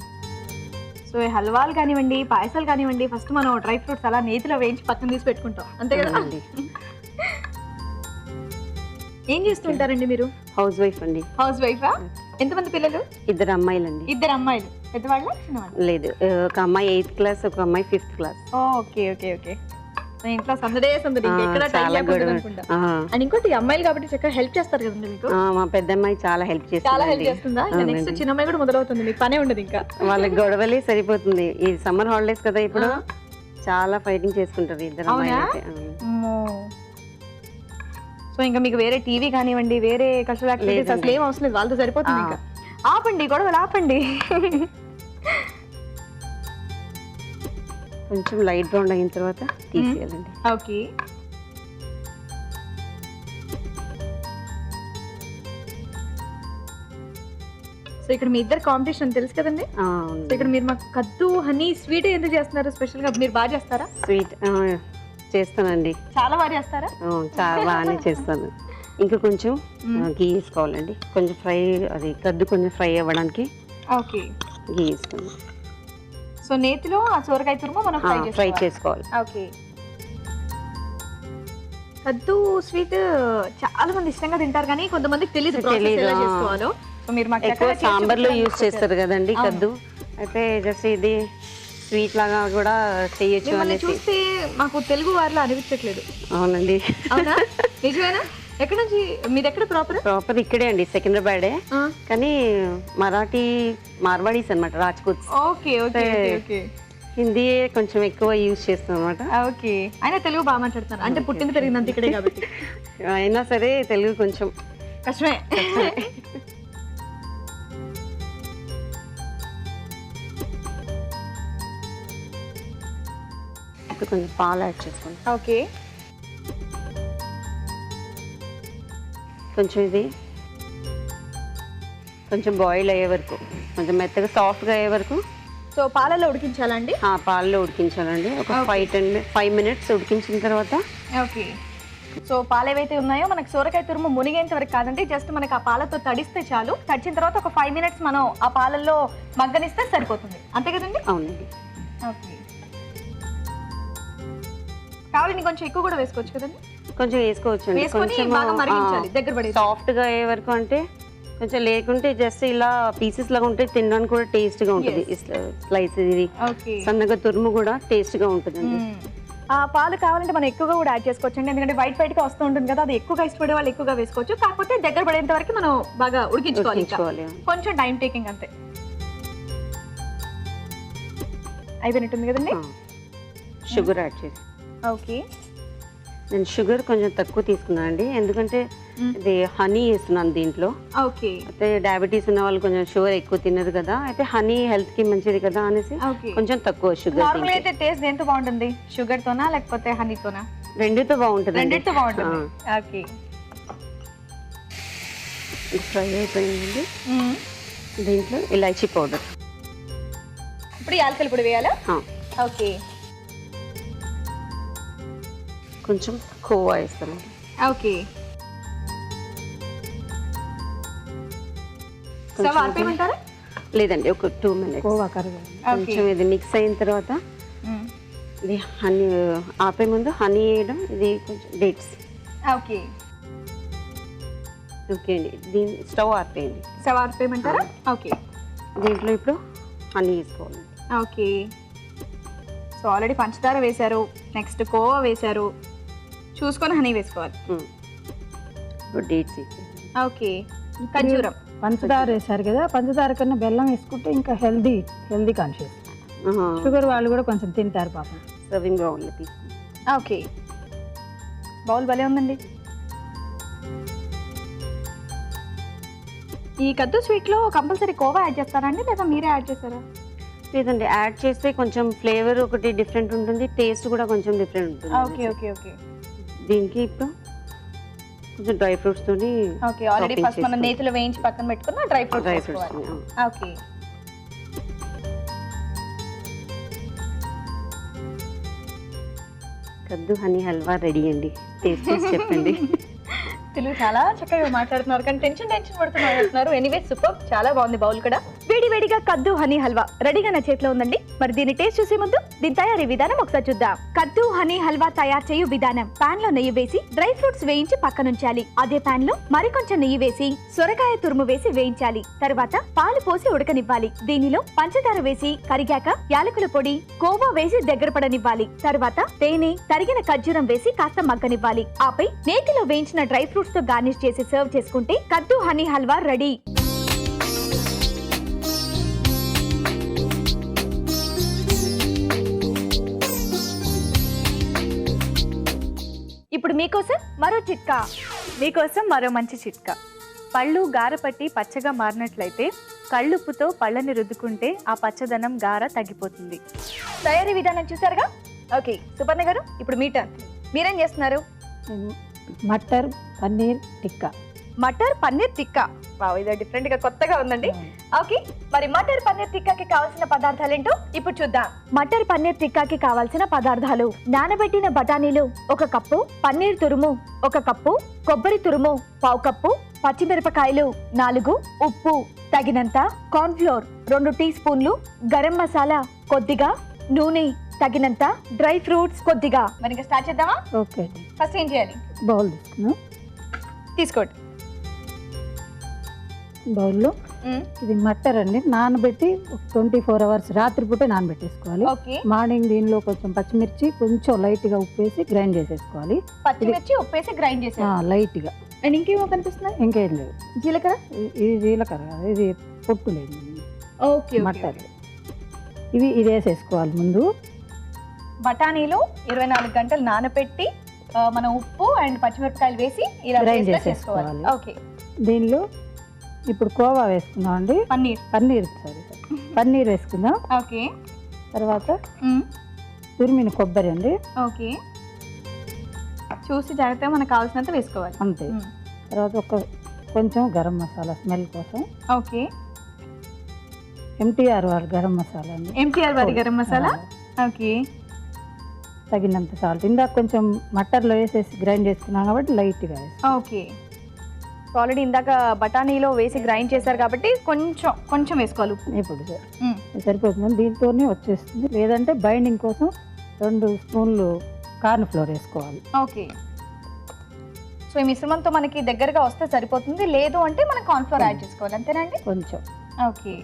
సో ఈ హల్వాలు కానివ్వండి, పాయసాలు కానివ్వండి, ఫస్ట్ మనం డ్రై ఫ్రూట్స్ అలా నేతిలో వేయించి పక్కన తీసి పెట్టుకుంటాం, అంతే కదా?
అవునండి.
ఏం చేస్తుంటారండి మీరు?
హౌస్ వైఫ్ అండి.
హౌస్ వైఫా? ఎంతమంది పిల్లలు?
2 అమ్మాయిలండి.
2 అమ్మాయిలు. పెద్దవాళ్ళ చిన్నవాళ్ళ?
లేదు, ఒక అమ్మాయి 8th క్లాస్, ఒక అమ్మాయి 5th class.
Okay okay okay, ఇంట్లో సందడే సందడి,
ఆ,
ఎక్కడ
చాలా గొడవ.
అనుకుంటా. అండ్ ఇంకోటి అమ్మాయిలు కాబట్టి చక్కగా హెల్ప్ చేస్తారు కదండి మీకు.
మా పెద్ద అమ్మాయి చాలా హెల్ప్
చాలా హెల్ప్
చేస్తుంది.
చేస్తుందా? నెక్స్ట్ చిన్న అమ్మాయి కూడా మొదలవుతుంది, మీకు పనే ఉండదు ఇంకా.
వాళ్ళకి గొడవలే సరిపోతుంది. ఈ సమ్మర్ హాలిడేస్ కదా ఇప్పుడు, చాలా ఫైటింగ్ చేసుకుంటారు 2 అమ్మాయిలు అయితే.
సో ఇంకా మీకు వేరే టీవీ కానివ్వండి, వేరే కల్చరల్ యాక్టివిటీస్ అసలు ఏం అవసరం లేదు, వాళ్ళతో సరిపోతుంది ఇంకా. ఆపండి గొడవలు, ఆపండి.
కొంచెం లైట్ బ్రౌన్ అయిన తర్వాత తీసేయాలండి.
ఓకే, సో ఇక్కడ మీ ఇద్దరు కాంపిటీషన్ తెలుసు కదండి. సో ఇక్కడ మీరు మాకు కద్దు హనీ స్వీట్ ఎందుకు చేస్తున్నారు స్పెషల్ గా? మీరు బాగా చేస్తారా
స్వీట్? చేస్తానండి,
చాలా బాగా చేస్తారా?
చాలా బాగానే చేస్తాను. ఇంకా కొంచెం గీ వేసుకోవాలండి, కొంచెం ఫ్రై, అది కద్దు కొంచెం ఫ్రై అవ్వడానికి.
ఓకే,
గీ వేసుకోండి.
సో నేతిలో ఆ సోరకాయ తురుము మనం
ఫ్రై చేసుకోవాలి.
ఓకే, కద్దు స్వీట్ చాలా మంది ఇష్టంగా తింటారు కానీ కొంతమందికి తెలియదు ఎలా చేసుకోవాలో. సో మీరు మాకు
ఎక్కువ సాంబార్లో యూజ్ చేస్తారు కదండి కద్దు, అయితే జస్ట్ ఇది స్వీట్ లాగా కూడా చేయొచ్చు అనేసి.
చూస్తే మాకు తెలుగు వారిలో అనిపించట్లేదు.
అవునండి.
అవునా? నిజమేనా? ఎక్కడ నుంచి మీది? ఎక్కడ
ప్రాపర్ ఇక్కడే అండి, సికింద్రాబాదే, కానీ మరాఠీ మార్వాడీస్ అనమాట, Rajput.
Okay okay okay,
Hindi కొంచెం ఎక్కువ యూజ్ చేస్తాం అనమాట.
ఓకే, అయినా తెలుగు బాగా మాట్లాడతారు అంటే పుట్టింది పెరిగిందంత ఇక్కడే కాబట్టి.
అయినా సరే తెలుగు కొంచెం
కష్టమే.
కొంచెం పాలు యాడ్ చేసుకోండి.
ఓకే,
కొంచెం ఇది కొంచెం బాయిల్ అయ్యే వరకు, కొంచెం మెత్తగా సాఫ్ట్గా అయ్యే వరకు.
సో పాలలో ఉడికించాలండి?
పాలలో ఉడికించాలండి, ఒక 5 minutes ఉడికించిన తర్వాత.
ఓకే, సో పాలు ఏవైతే ఉన్నాయో మనకు సోరకాయ తురుము మునిగేంత వరకు కాదండి, జస్ట్ మనకి ఆ పాలతో తడిస్తే చాలు. తడిచిన తర్వాత ఒక 5 minutes మనం ఆ పాలల్లో మగ్గనిస్తే సరిపోతుంది, అంతే కదండి?
అవునండి.
ఓకే, కావాలని కొంచెం ఎక్కువ కూడా వేసుకోవచ్చు కదండి?
కొంచెం వేసుకోవచ్చు అండి, కొంచెం సాఫ్ట్గా అయ్యే వరకు. అంటే కొంచెం లేకుంటే జస్ట్ ఇలా పీసెస్ లాగా ఉంటే తినడానికి కూడా టేస్ట్గా ఉంటుంది. స్లైస్ ఇది సన్నగా తురుము కూడా టేస్ట్గా ఉంటుందండి.
ఆ పాలు కావాలంటే మనం ఎక్కువగా కూడా యాడ్ చేసుకోవచ్చు అండి, ఎందుకంటే వైట్ గా వస్తూ ఉంటుంది కదా, అది ఎక్కువగా ఇష్టపడే వాళ్ళు ఎక్కువగా వేసుకోవచ్చు. కాకపోతే దగ్గర పడేంత వరకు మనం బాగా ఉడికించుకోవాలి, కొంచెం టైం టేకింగ్ అంతే. అయిపోయినట్టుంది కదండి.
షుగర్ యాడ్ చేసి.
ఓకే,
నేను షుగర్ కొంచెం తక్కువ తీసుకున్నాను అండి, ఎందుకంటే ఇది హనీ వేస్తున్నాను దీంట్లో.
ఓకే,
అయితే డయాబెటీస్ ఉన్న వాళ్ళు కొంచెం షుగర్ ఎక్కువ తినరు కదా, అయితే హనీ హెల్త్ కి మంచిది కదా అనేసి కొంచెం తక్కువ షుగర్.
నార్మల్ అయితే టేస్ట్ దేంతో బాగుంటుంది? షుగర్ తోనా లేకపోతే హనీతోనా?
రెండితో బాగుంటుంది.
రెండితో బాగుంటుంది. ఓకే,
ఫ్రై అయిపోయిందండి. దీంట్లో ఇలాచీ పౌడర్.
ఇప్పుడు యాలకుల పొడి వేయాలా? ఓకే,
కొంచెం కోవా వేస్తానండి.
ఓకే, స్టవ్ ఆపేయమంటారా?
లేదండి, ఒక 2 minutes. కొంచెం ఇది మిక్స్ అయిన తర్వాత ఇది హనీ ఆపే ముందు హనీ వేయడం, ఇది కొంచెం డేట్స్.
ఓకే
ఓకే అండి, దీన్ని స్టవ్ ఆపేయండి.
స్టవ్ ఆపేయమంటారా? ఓకే,
దీంట్లో ఇప్పుడు హనీ వేసుకోవాలి.
ఓకే, సో ఆల్రెడీ పంచదార వేశారు, నెక్స్ట్ కోవా వేశారు, చూసుకొని హనీ వేసుకోవాలి.
ఇప్పుడు డేట్స్ వేసేయండి.
ఓకే, ఖర్జూరం.
పంచదార వేసారు కదా, పంచదార కన్నా బెల్లం వేసుకుంటే ఇంకా హెల్దీ కాన్షియస్. షుగర్ వాళ్ళు కూడా కొంచెం తింటారు పాపం.
సర్వింగ్ బౌల్లో తీసుకుంటాం.
ఓకే, బౌల్ భలే ఉందండి. ఈ కద్దు స్వీట్లో కంపల్సరీ కోవా యాడ్ చేస్తారండి లేదా మీరే యాడ్ చేస్తారా?
లేదండి, యాడ్ చేస్తే కొంచెం ఫ్లేవర్ ఒకటి డిఫరెంట్ ఉంటుంది, టేస్ట్ కూడా కొంచెం డిఫరెంట్ ఉంటుంది.
ఓకే ఓకే ఓకే,
దీనికి ఇప్పుడు కొంచెం డ్రై ఫ్రూట్స్ తోని.
ఓకే, ఆల్రెడీ ఫస్ట్ మనం నేతిలో వేయించి పక్కన పెట్టుకున్న dry fruits. Okay,
kaddu honey halwa ready అండి. టేస్ట్ చేసి చెప్పండి.
తెలుగు చాలా చక్కగా మాట్లాడుతున్నారు కానీ టెన్షన్ పడుతున్నారు. ఎనీవే సూపర్, చాలా బాగుంది బౌల్ కూడా. వేడి వేడిగా కద్దు హనీ హల్వా రెడీగా నా చేతిలో ఉందండి. మరి దీన్ని టేస్ట్ చూసే ముందు దీని తయారీ విధానం ఒకసారి చూద్దాం. కద్దు హనీ హల్వా తయారు చేయు విధానం: పాన్ లో నెయ్యి వేసి డ్రై ఫ్రూట్స్ వేయించి పక్కనుంచాలి. అదే పాన్ లో మరికొంచెం నెయ్యి వేసి సొరకాయ తురుము వేసి వేయించాలి. తర్వాత పాలు పోసి ఉడకనివ్వాలి. దీనిలో పంచదార వేసి కరిగాక యాలకుల పొడి, కోవా వేసి దగ్గర పడనివ్వాలి. తర్వాత తేనె, తరిగిన ఖర్జూరం వేసి కాస్త మగ్గనివ్వాలి. ఆపై నేతిలో వేయించిన డ్రై ఫ్రూట్స్ తో గార్నిష్ చేసి సర్వ్ చేసుకుంటే కద్దు హనీ హల్వా రెడీ. ఇప్పుడు మీకోసం మరో చిట్కా.
మీకోసం మరో మంచి చిట్కా. పళ్ళు గారపట్టి పచ్చగా మారినట్లయితే కళ్ళుప్పుతో పళ్ళని రుద్దుకుంటే ఆ పచ్చదనం గార తగ్గిపోతుంది.
తయారీ విధానం చూసారుగా. ఓకే సుపర్ణ గారు, ఇప్పుడు మీ టర్న్. మీరేం చేస్తున్నారు?
మటర్ పన్నీర్ టిక్కా.
మటర్ పన్నీర్ టిక్కా. వావ్, ఇది డిఫరెంట్ గా కొత్తగా ఉందండి. ఓకే, మరి మటర్ పన్నీర్ టిక్కాకి కావాల్సిన పదార్థాలు ఏంటో ఇప్పుడు చూద్దాం. మటర్ పన్నీర్ టిక్కాకి కావాల్సిన పదార్థాలు: నానబెట్టిన బఠానీలు 1 కప్పు, పన్నీర్ తురుము 1 కప్పు, కొబ్బరి తురుము 1/2 కప్పు, పచ్చిమిరపకాయలు 4, ఉప్పు తగినంత, కార్న్ ఫ్లోర్ 2 టీ స్పూన్లు, గరం మసాలా కొద్దిగా, నూనె తగినంత, డ్రై ఫ్రూట్స్ కొద్దిగా. మరి ఇంకా స్టార్ట్ చేద్దామా?
ఓకే,
ఫస్ట్ ఏం చేయాలి?
బౌల్ తీసుకున్నాం.
తీసుకోండి.
బౌల్లో ఇది మట్టర్ అండి, నానబెట్టి 24 అవర్స్ రాత్రిపూటే నానబెట్టేసుకోవాలి.
ఓకే,
మార్నింగ్ దీనిలో కొంచెం పచ్చిమిర్చి, కొంచెం లైట్గా ఉప్పేసి గ్రైండ్ చేసేసుకోవాలి.
పచ్చిమిర్చి ఉప్పేసి గ్రైండ్ చేసి
లైట్గా.
అండ్ ఇంకేమో కనిపిస్తున్నాయి?
ఇంకేం లేదు.
జీలకర్ర.
ఇది జీలకర్ర కాదు, ఇది పొట్టు లేదు.
ఓకే,
మట్టర్ ఇది వేసేసుకోవాలి. ముందు
బఠానీలు 24 గంటలు నానబెట్టి మనం ఉప్పు అండ్ పచ్చిమిరపకాయలు వేసి ఇలా
గ్రైండ్
పేస్ట్ లా
చేసేసుకోవాలి.
ఓకే,
దీనిలో ఇప్పుడు కోవా వేసుకుందాం అండి. పన్నీర్ వేసుకుందాం.
ఓకే,
తర్వాత తురిమిన కొబ్బరి అండి.
ఓకే, చూసి జాగ్రత్తగా మనకు కావాల్సినంత వేసుకోవాలి
అంతే. తర్వాత కొంచెం గరం మసాలా స్మెల్ కోసం.
ఓకే,
MTR వారి గరం మసాలా అండి.
MTR వారి గరం మసాలా. ఓకే,
తగినంత సాల్ట్. ఇందాక కొంచెం మట్టర్లో వేసేసి గ్రైండ్ చేసుకున్నాం కాబట్టి లైట్గా వేసి.
ఓకే, ఆల్రెడీ ఇందాక బఠానీలో వేసి గ్రైండ్ చేశారు కాబట్టి కొంచెం వేసుకోవాలి.
ఇప్పుడు సరిపోతుంది, దీంతోనే వచ్చేస్తుంది. లేదంటే బైండింగ్ కోసం 2 స్పూన్లు కార్న్ ఫ్లోర్ వేసుకోవాలి.
ఓకే, సో ఈ మిశ్రమంతో మనకి దగ్గరగా వస్తే సరిపోతుంది. లేదు అంటే మనం కార్న్ ఫ్లోర్ యాడ్ చేసుకోవాలి, అంతేనండి?
కొంచెం.
ఓకే,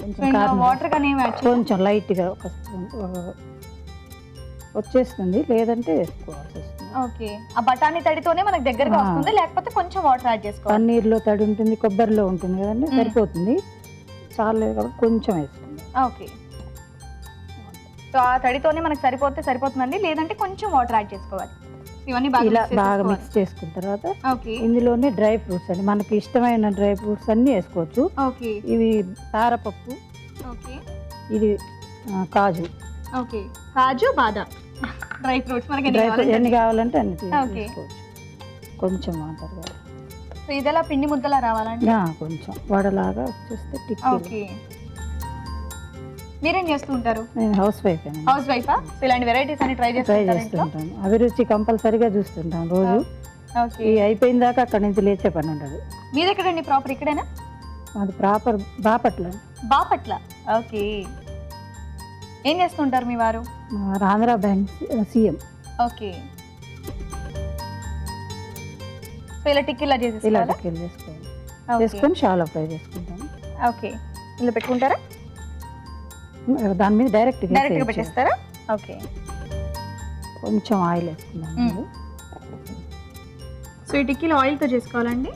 కొంచెం
వాటర్ కానీ
కొంచెం లైట్గా 1 స్పూన్ వచ్చేస్తుంది, లేదంటే వేసుకోవాల్సి వస్తుంది.
ఓకే, ఆ బఠానీ తడితోనే మనకు దగ్గరగా వస్తుంది, లేకపోతే కొంచెం వాటర్ యాడ్ చేసుకోవాలి.
పన్నీర్లో తడి ఉంటుంది, కొబ్బరిలో ఉంటుంది కదండి, సరిపోతుంది. చాలా కాబట్టి కొంచెం వేసుకుందాం.
ఓకే, సో ఆ తడితోనే మనకు సరిపోతుందండి, లేదంటే కొంచెం వాటర్ యాడ్ చేసుకోవాలి. ఇవన్నీ
ఇలా బాగా మిక్స్ చేసుకున్న తర్వాత
ఓకే,
ఇందులోనే డ్రై ఫ్రూట్స్ అండి, మనకి ఇష్టమైన డ్రై ఫ్రూట్స్ అన్ని వేసుకోవచ్చు.
ఓకే,
ఇవి తారపప్పు,
ఓకే,
ఇది కాజు.
ఓకే, కాజు, బాదాం, డ్రై ఫ్రూట్స్ మనకి
ఎన్ని కావాలంటే అన్ని
ఓకే,
తీసుకోవచ్చు. కొంచెం వాటర్ కావాలి.
సో ఇదలా పిండి ముద్దలా రావాలండి.
కొంచెం వడలాగా వచ్చేస్తే టిక్కీ.
ఓకే, మీరేం చేస్తూ ఉంటారు?
నేను హౌస్ వైఫ్.
హౌస్ వైఫా? సో ఇలాంటి వెరైటీస్ అన్ని ట్రై
చేస్తుంటాను. అభిరుచి కంపల్సరీగా చూస్తుంటాను రోజు.
ఓకే,
అయిపోయిన దాకా అక్కడి నుంచి లేచే పని ఉండదు.
మీది ఎక్కడండి? ప్రాపర్ ఇక్కడేనా?
అది ప్రాపర్ బాపట్ల.
బాపట్ల. ఓకే, ఏం చేస్తుంటారు మీ వారు?
Andhra bank CM.
Okay, so ఇలా టిక్కిలా
ఇలా
చేసేసుకోవాలా?
టిక్కీలు చేసుకొని షాలో ఫ్రై చేసుకుంటాను.
ఓకే, ఇలా పెట్టుకుంటారా?
దాని మీద డైరెక్ట్
పెట్టేస్తారా? ఓకే,
కొంచెం ఆయిల్ వేసుకున్నాను.
సో ఈ టిక్కీలు ఆయిల్తో చేసుకోవాలండి?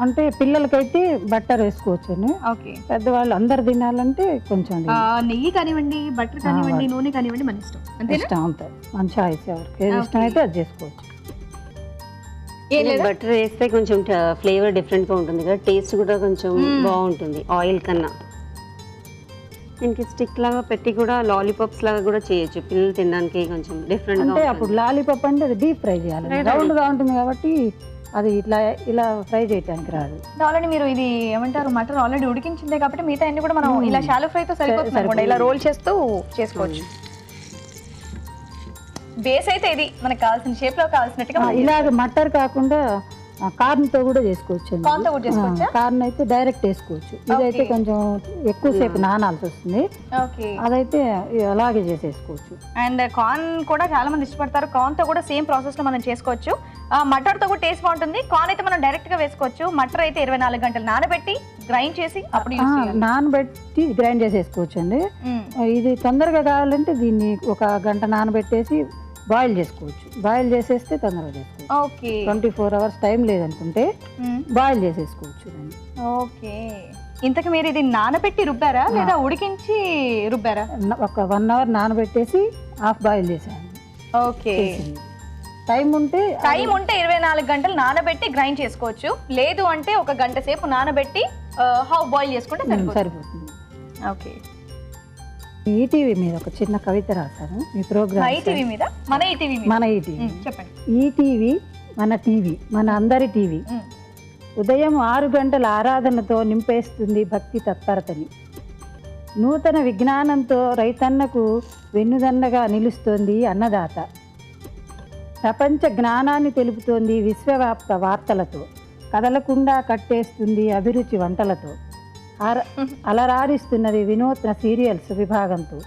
అంటే పిల్లలకైతే బట్టర్ వేసుకోవచ్చు అండి.
ఓకే,
పెద్దవాళ్ళు అందరు తినాలంటే కొంచెం
నెయ్యి కానివ్వండి, బటర్ కానివ్వండి, నూనె కానివ్వండి, మన ఇష్టం.
ఇష్టం అంతే, మంచి చాయిస్. ఎవరికి ఏది ఇష్టం అయితే అది చేసుకోవచ్చు.
బటర్ వేస్తే కొంచెం ఫ్లేవర్ డిఫరెంట్ గా ఉంటుంది కదా, టేస్ట్ కూడా కొంచెం బాగుంటుంది ఆయిల్ కన్నా. దీనికి స్టిక్ లాగా పెట్టి కూడా లాలీపాప్స్ లాగా కూడా చేయొచ్చు, పిల్లలు తినడానికి కొంచెం డిఫరెంట్ గా.
అంటే అప్పుడు లాలీపాప్ అంటే అది డీప్ ఫ్రై చేయాలి, రౌండ్ గా ఉంటుంది కాబట్టి అది ఇలా ఫ్రై చేయడానికి రాదు.
ఆల్రెడీ మీరు ఇది ఏమంటారు, మటర్ ఆల్రెడీ ఉడికించిందే కాబట్టి మిగతా అన్ని కూడా మనం ఇలా షాలో ఫ్రైతో సరిపోతుంది, ఇలా రోల్ చేస్తూ చేసుకోవచ్చు. బేస్ అయితే ఇది మనకు కావాల్సిన షేప్ లో కావాల్సినట్టుగా
ఇలాగ మట్టర్ కాకుండా కార్న్ తో కూడా చేసుకోవచ్చు
Corn తో కూడా చేసుకోవచ్చా?
కార్న్ అయితే డైరెక్ట్ వేసుకోవచ్చు. ఇదైతే కొంచెం ఎక్కువసేపు నానాల్సి వస్తుంది,
ఓకే.
అదైతే అలాగే చేసేసుకోవచ్చు.
అండ్ కార్న్ కూడా చాలా మంది ఇష్టపడతారు. కార్న్ తో కూడా సేమ్ ప్రాసెస్ లో మనం చేసుకోవచ్చు. మటర్ తో కూడా టేస్ట్ బాగుంటుంది. కార్న్ అయితే మనం డైరెక్ట్ గా వేసుకోవచ్చు. మటర్ అయితే 24 గంటలు నానబెట్టి గ్రైండ్ చేసి అప్పుడు యూస్ చేయాలి.
నానబెట్టి గ్రైండ్ చేసేసుకోవచ్చు అండి. ఇది తొందరగా కావాలంటే దీన్ని ఒక గంట నానబెట్టేసి బాయిల్ చేసుకోవచ్చు. బాయిల్ చేసేస్తే తొందరగా చేసుకోవచ్చు.
ఓకే.
24 hours టైం లేదనుకుంటే బాయిల్ చేసేసుకోవచ్చు దాన్ని.
ఓకే. ఇంతకు మీరు ఇది నానబెట్టి రుబ్బారా లేదా ఉడికించి రుబ్బారా?
ఒక 1 hour నానబెట్టేసి హాఫ్ బాయిల్ చేసాను.
ఓకే.
టైం ఉంటే
24 గంటలు నానబెట్టి గ్రైండ్ చేసుకోవచ్చు. లేదు అంటే ఒక గంట సేపు నానబెట్టి హాఫ్ బాయిల్ చేసుకుంటే
సరిపోతుంది.
ఓకే.
ఈటీవీ మీద ఒక చిన్న కవిత రాశాను. ఈ ప్రోగ్రామ్
ఈటీవీ మీద మన ఈటీవీ మీద
మన ఈటీవీ
చెప్పండి.
ఈటీవీ మన టీవీ, మన అందరి టీవీ. ఉదయం 6 గంటల ఆరాధనతో నింపేస్తుంది భక్తి తత్పరతని. నూతన విజ్ఞానంతో రైతన్నకు వెన్నుదన్నగా నిలుస్తోంది అన్నదాత. ప్రపంచ జ్ఞానాన్ని తెలుపుతోంది విశ్వవ్యాప్త వార్తలతో. కదలకుండా కట్టేస్తుంది అభిరుచి వంటలతో. అలరారిస్తున్నది వినూత్న సీరియల్స్ విభాగంతో.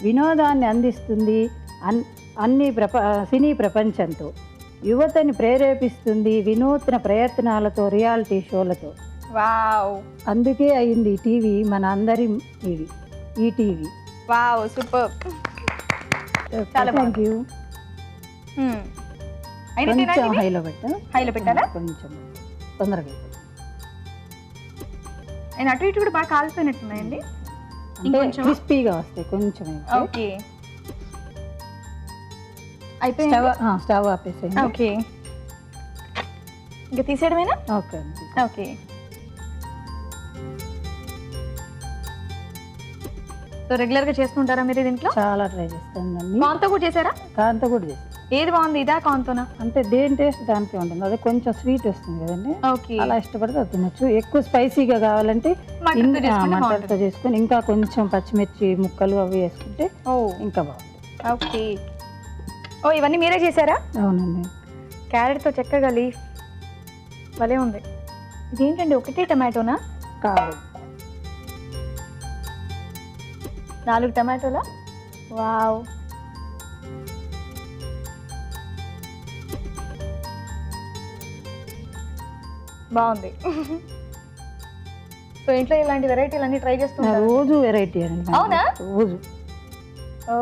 వినోదాన్ని అందిస్తుంది సినీ ప్రపంచంతో. యువతని ప్రేరేపిస్తుంది వినూత్న ప్రయత్నాలతో, రియాలిటీ షోలతో.
వావ్,
అందుకే అయింది టీవీ మన అందరి టీవీ, ఈ టీవీ.
Wow, super. చాలా
థ్యాంక్ యూ. కొంచెం హైలో
పెట్టారా?
కొంచెం తొందరగా
అటు ఇటు కూడా బాగా కాలిపోయినట్టున్నాయండి.
క్రిస్పీగా వస్తాయి కొంచెం.
ఓకే, అయిపోయింది.
స్టవ్ ఆపేసేయండి.
ఓకే, ఇంకా తీసేయడమేనా?
Okay
okay. సో రెగ్యులర్ గా చేస్తుంటారా మీరు దీంట్లో?
చాలా ట్రై చేస్తాను.
కార్న్తో కూడా చేశారా?
కార్న్తో కూడా చేస్తాను.
ఏది బాగుంది, ఇదా కార్న్తోనా?
అంటే దేని టేస్ట్ దానికే ఉంటుంది. అదే కొంచెం స్వీట్ వస్తుంది కదండి,
ఓకే.
అలా ఇష్టపడితే అది తినొచ్చు. ఎక్కువ స్పైసీగా కావాలంటే మటన్తో చేసుకొని ఇంకా కొంచెం పచ్చిమిర్చి ముక్కలు అవి వేసుకుంటే ఇంకా బాగుంటుంది.
ఓకే. ఓ, ఇవన్నీ మీరే చేశారా?
అవునండి.
క్యారెట్తో చక్కగా లీఫ్ భలే ఉంది. ఇదేంటండి, ఒకటే టమాటోనా?
కాదు,
4 టమాటోలా? వావ్. బాగుంది. సో ఇంట్లో ఇలాంటి వెరైటీలు అన్ని ట్రై చేస్తున్నారు?
రోజు వెరైటీ అండి.
అవునా?
రోజు.
ఓ,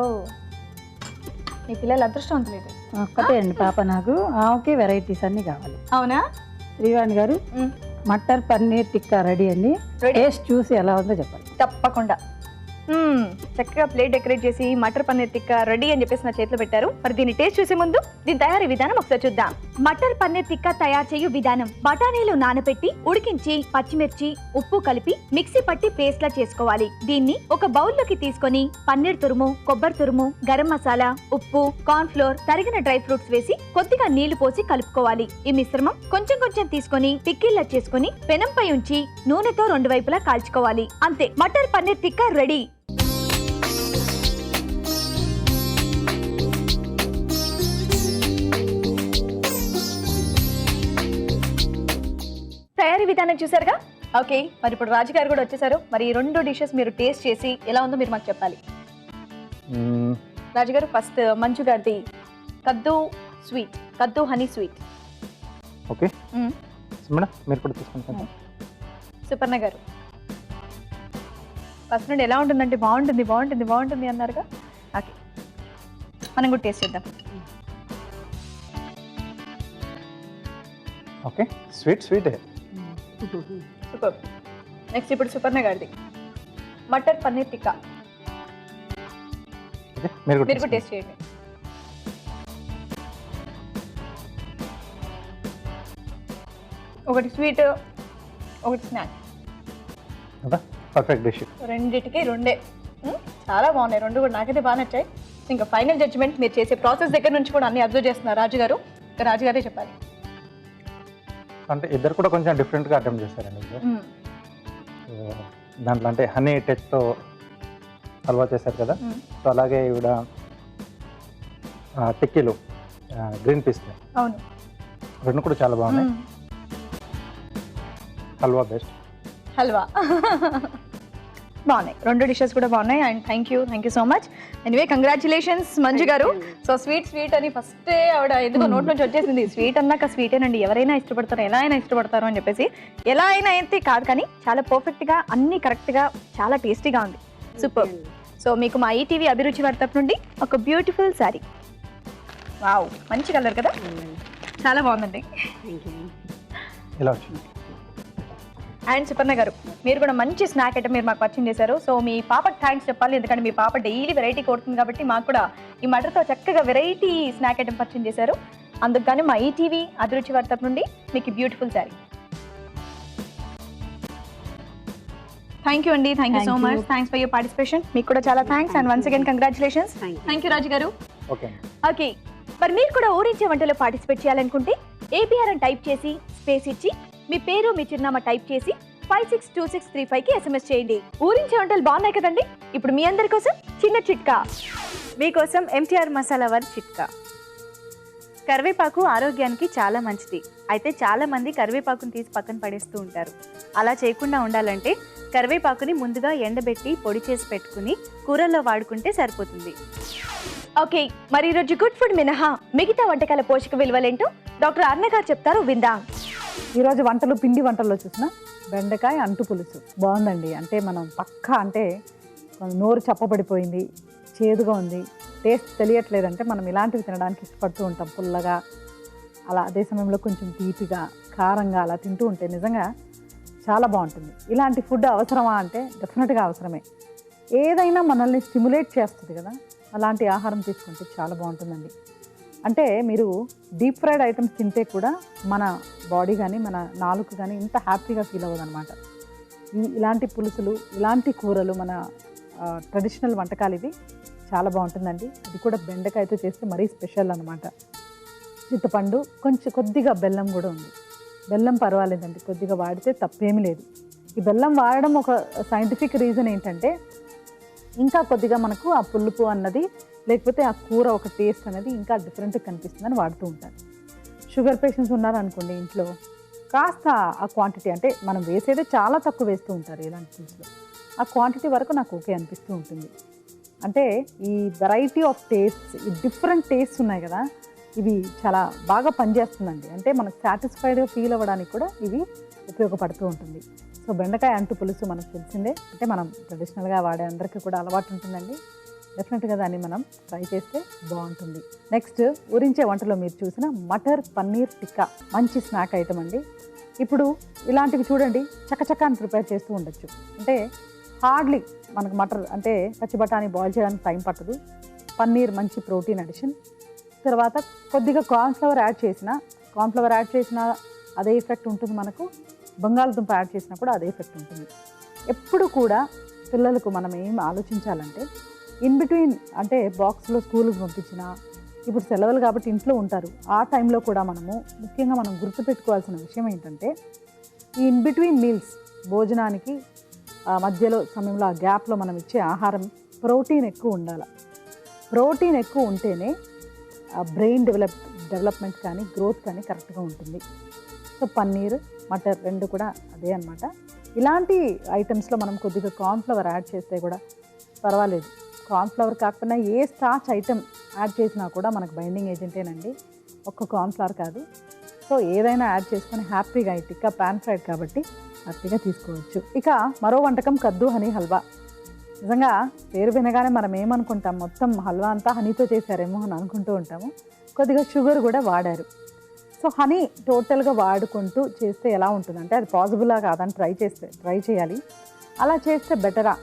మీ పిల్లలు అదృష్టవంతులేదు.
ఒక్కటే అండి పాప, నాకు ఆమెకి వెరైటీస్ అన్ని కావాలి.
అవునా?
శ్రీవాణి గారు, మటర్ పన్నీర్ టిక్కా రెడీ అండి. టేస్ట్ చూసి ఎలా ఉందో చెప్పాలి.
తప్పకుండా. చక్కగా ప్లేట్ డెకరేట్ చేసి మటర్ పన్నీర్ టిక్కా రెడీ అని చెప్పేసి నా చేతిలో పెట్టారు. మరి దీన్ని టేస్ట్ చూసే ముందు దీని తయారీ విధానం ఒకసారి చూద్దాం. మటర్ పన్నీర్ టిక్కా తయారు చేయు విధానం: బఠానీలు నానబెట్టి ఉడికించి పచ్చిమిర్చి ఉప్పు కలిపి మిక్సీ పట్టి పేస్ట్ లా చేసుకోవాలి. దీన్ని ఒక బౌల్ లోకి తీసుకొని పన్నీర్ తురుము, కొబ్బరి తురుము, గరం మసాలా, ఉప్పు, కార్న్ ఫ్లోర్, తరిగిన డ్రై ఫ్రూట్స్ వేసి కొద్దిగా నీళ్లు పోసి కలుపుకోవాలి. ఈ మిశ్రమం కొంచెం కొంచెం తీసుకొని టిక్కీలా చేసుకొని పెనంపై ఉంచి నూనెతో 2 వైపులా కాల్చుకోవాలి. అంతే, మటర్ పన్నీర్ టిక్కా రెడీ. తయారీ విధానం చూసారుగా. ఓకే, మరి ఇప్పుడు రాజుగారు కూడా వచ్చేసారు. మరి ఈ 2 డిషెస్ మీరు టేస్ట్ చేసి ఎలా ఉందో మీరు మాకు చెప్పాలి. రాజుగారు, ఫస్ట్ మంజు గారిది కద్దు స్వీట్, కద్దు హనీ స్వీట్.
ఓకే మేడం, మీరు కూడా తీసుకుంటారు.
సుపర్ణ గారు, ఫస్ట్ నుండి ఎలా ఉంటుందంటే బాగుంటుంది బాగుంటుంది బాగుంటుంది అన్నారుగా. ఓకే, మనం కూడా టేస్ట్ చేద్దాం.
ఓకే, స్వీట్ స్వీటే.
సూపర్. నెక్స్ట్ ఇప్పుడు సుపర్ణ గారిది మటర్ పన్నీర్ టిక్కా.
మీరు
కూడా టేస్ట్ చేయండి. ఒకటి స్వీట్, ఒకటి స్నాక్.
Perfect dish.
రెండిటికి 2 చాలా బాగున్నాయి. 2 కూడా నాకైతే బాగా నచ్చాయి. ఇంకా ఫైనల్ జడ్జిమెంట్ మీరు చేసే ప్రాసెస్ దగ్గర నుంచి కూడా అన్ని అబ్జర్వ్ చేస్తున్నారు రాజుగారు. రాజుగారే చెప్పాలి.
అంటే ఇద్దరు కూడా కొంచెం డిఫరెంట్గా అటెంప్ట్ చేశారండి. దాంట్లో అంటే హనీ టచ్తో హల్వా చేశారు కదా, సో అలాగే ఈవిడ టిక్కీలు గ్రీన్ పిస్తా
అవును.
రెండు కూడా చాలా బాగున్నాయి. హల్వా బెస్ట్.
హల్వా బాగున్నాయి, రెండు డిషెస్ కూడా బాగున్నాయి. And thank you so much. Anyway congratulations Manju గారు. సో స్వీట్ అని ఫస్టే ఆవిడ ఎందుకో నోట్ నుంచి వచ్చేసింది. స్వీట్ అన్నాక స్వీటేనండి, ఎవరైనా ఇష్టపడతారు, ఎలా అయినా ఇష్టపడతారు అని చెప్పేసి. ఎలా అయినా అయితే కాదు, కానీ చాలా పర్ఫెక్ట్గా అన్ని కరెక్ట్గా చాలా టేస్టీగా ఉంది. సూపర్. సో మీకు మా ఈటీవీ అభిరుచి వారి తరపు నుండి ఒక బ్యూటిఫుల్ శారీ. వావ్, మంచి కలర్ కదా, చాలా బాగుందండి.
ఇలా వచ్చింది.
అండ్ సుపర్ణ గారు, మీరు కూడా మంచి స్నాక్ ఐటమ్ మీరు మాకు పరిచయం చేశారు. సో మీ పాపకి థ్యాంక్స్ చెప్పాలి, ఎందుకంటే మీ పాప డైలీ వెరైటీ కోరుతుంది కాబట్టి మాకు కూడా ఈ మటర్తో చక్కగా వెరైటీ స్నాక్ ఐటమ్ పరిచయం చేశారు. అందుకు కానీ మా ఈటీవీ అభిరుచి వారి తరపు నుండి మీకు బ్యూటిఫుల్ శారీ. థ్యాంక్ యూ అండి, thank you so much. Thanks for your participation. మీకు కూడా చాలా thanks and once again congratulations. Thank you Raju గారు. ఓకే, మరి మీరు కూడా ఊరించే వంటలో పార్టిసిపేట్ చేయాలనుకుంటే ఏపీఆర్ అని టైప్ చేసి స్పేస్ ఇచ్చి మీ పేరు మీ చిరునామా టైప్ చేసి 562635కి SMS చేయండి. ఊరించే వంటలు బాగున్నాయి కదండి. ఇప్పుడు మీ అందరి కోసం చిన్న చిట్కా.
మీకోసం MTR మసాలా వారి చిట్కా. కరివేపాకు ఆరోగ్యానికి చాలా మంచిది. అయితే చాలా మంది కరివేపాకుని తీసి పక్కన పడేస్తూ ఉంటారు. అలా చేయకుండా ఉండాలంటే కరివేపాకుని ముందుగా ఎండబెట్టి పొడి చేసి పెట్టుకుని కూరల్లో వాడుకుంటే సరిపోతుంది.
ఓకే, మరి ఈరోజు గుడ్ ఫుడ్ మినహా మిగతా వంటకాల పోషక విలువలేంటో డాక్టర్ అర్ణ గారు చెప్తారు, విందాం.
ఈరోజు వంటలు, పిండి వంటల్లో చూసిన బెండకాయ అంటు పులుసు బాగుందండి. అంటే మనం పక్కా అంటే నోరు చప్పబడిపోయింది, చేదుగా ఉంది, టేస్ట్ తెలియట్లేదంటే మనం ఇలాంటివి తినడానికి ఇష్టపడుతూ ఉంటాం. పుల్లగా అలా, అదే సమయంలో కొంచెం తీపిగా కారంగా అలా తింటూ ఉంటే నిజంగా చాలా బాగుంటుంది. ఇలాంటి ఫుడ్ అవసరమా అంటే డెఫినెట్గా అవసరమే. ఏదైనా మనల్ని స్టిమ్యులేట్ చేస్తుంది కదా, అలాంటి ఆహారం తీసుకుంటే చాలా బాగుంటుందండి. అంటే మీరు డీప్ ఫ్రైడ్ ఐటమ్స్ తింటే కూడా మన బాడీ కానీ మన నాలుక కానీ ఇంత హ్యాపీగా ఫీల్ అవ్వదు అనమాట. ఇలాంటి పులుసులు, ఇలాంటి కూరలు, మన ట్రెడిషనల్ వంటకాలు ఇవి చాలా బాగుంటుందండి. ఇది కూడా బెండకాయతో చేస్తే మరీ స్పెషల్ అనమాట. చింతపండు, కొద్దిగా బెల్లం కూడా ఉంది. బెల్లం పర్వాలేదండి, కొద్దిగా వాడితే తప్పేమీ లేదు. ఈ బెల్లం వాడడం ఒక సైంటిఫిక్ రీజన్ ఏంటంటే ఇంకా కొద్దిగా మనకు ఆ పులుపు అన్నది, లేకపోతే ఆ కూర ఒక టేస్ట్ అనేది ఇంకా డిఫరెంట్గా కనిపిస్తుందని వాడుతూ ఉంటారు. షుగర్ పేషెంట్స్ ఉన్నారనుకోండి ఇంట్లో, కాస్త ఆ క్వాంటిటీ అంటే మనం వేసేదే చాలా తక్కువ వేస్తూ ఉంటారు ఇలాంటి పులుసులో. ఆ క్వాంటిటీ వరకు నాకు ఓకే అనిపిస్తూ ఉంటుంది. అంటే ఈ వెరైటీ ఆఫ్ టేస్ట్స్, ఈ డిఫరెంట్ టేస్ట్స్ ఉన్నాయి కదా, ఇవి చాలా బాగా పనిచేస్తుందండి. అంటే మనకు సాటిస్ఫైడ్గా ఫీల్ అవ్వడానికి కూడా ఇవి ఉపయోగపడుతూ ఉంటుంది. సో బెండకాయ అంటు పులుసు మనకు తెలిసిందే, అంటే మనం ట్రెడిషనల్గా వాడే అందరికీ కూడా అలవాటు ఉంటుందండి. డెఫినెట్గా దాన్ని మనం ట్రై చేస్తే బాగుంటుంది. నెక్స్ట్, ఊరించే వంటలో మీరు చూసిన మటర్ పన్నీర్ టిక్కా మంచి స్నాక్ ఐటమ్ అండి. ఇప్పుడు ఇలాంటివి చూడండి, చక్కచక్కాని ప్రిపేర్ చేస్తూ ఉండొచ్చు. అంటే హార్డ్లీ మనకు మటర్ అంటే పచ్చి బఠానీ బాయిల్ చేయడానికి టైం పట్టదు. పన్నీర్ మంచి ప్రోటీన్ అడిషన్. తర్వాత కొద్దిగా కార్న్ఫ్లవర్ యాడ్ చేసిన అదే ఎఫెక్ట్ ఉంటుంది మనకు. బంగాళదుంప యాడ్ చేసినా కూడా అదే ఎఫెక్ట్ ఉంటుంది. ఎప్పుడు కూడా పిల్లలకు మనం ఏం ఆలోచించాలంటే ఇన్ బిట్వీన్, అంటే బాక్స్లో స్కూల్కి పంపించిన, ఇప్పుడు సెలవులు కాబట్టి ఇంట్లో ఉంటారు, ఆ టైంలో కూడా ముఖ్యంగా మనం గుర్తుపెట్టుకోవాల్సిన విషయం ఏంటంటే ఈ ఇన్ బిట్వీన్ మీల్స్, భోజనానికి మధ్యలో సమయంలో ఆ గ్యాప్లో మనం ఇచ్చే ఆహారం ప్రోటీన్ ఎక్కువ ఉండాలి. ప్రోటీన్ ఎక్కువ ఉంటేనే బ్రెయిన్ డెవలప్మెంట్ కానీ గ్రోత్ కానీ కరెక్ట్గా ఉంటుంది. సో పన్నీర్, మటర్ రెండు కూడా అదే అన్నమాట. ఇలాంటి ఐటమ్స్లో మనం కొద్దిగా కార్న్ఫ్లవర్ యాడ్ చేస్తే కూడా పర్వాలేదు. కార్న్ఫ్లవర్ కాకపోయినా ఏ స్టార్చ్ ఐటమ్ యాడ్ చేసినా కూడా మనకు బైండింగ్ ఏజెంటేనండి, ఒక్క కార్న్ఫ్లవర్ కాదు. సో ఏదైనా యాడ్ చేసుకొని హ్యాపీగా, ఈ టిక్కా పాన్ ఫ్రైడ్ కాబట్టి హ్యాపీగా తీసుకోవచ్చు. ఇక మరో వంటకం కద్దు హనీ హల్వా. నిజంగా పేరు వినగానే మనం ఏమనుకుంటాం, మొత్తం హల్వా అంతా హనీతో చేశారేమో అని అనుకుంటూ ఉంటాము. కొద్దిగా షుగర్ కూడా వాడారు. సో హనీ టోటల్గా వాడుకుంటూ చేస్తే ఎలా ఉంటుందంటే అది పాసిబుల్లా కాదని ట్రై చేయాలి. అలా చేస్తే బెటరా,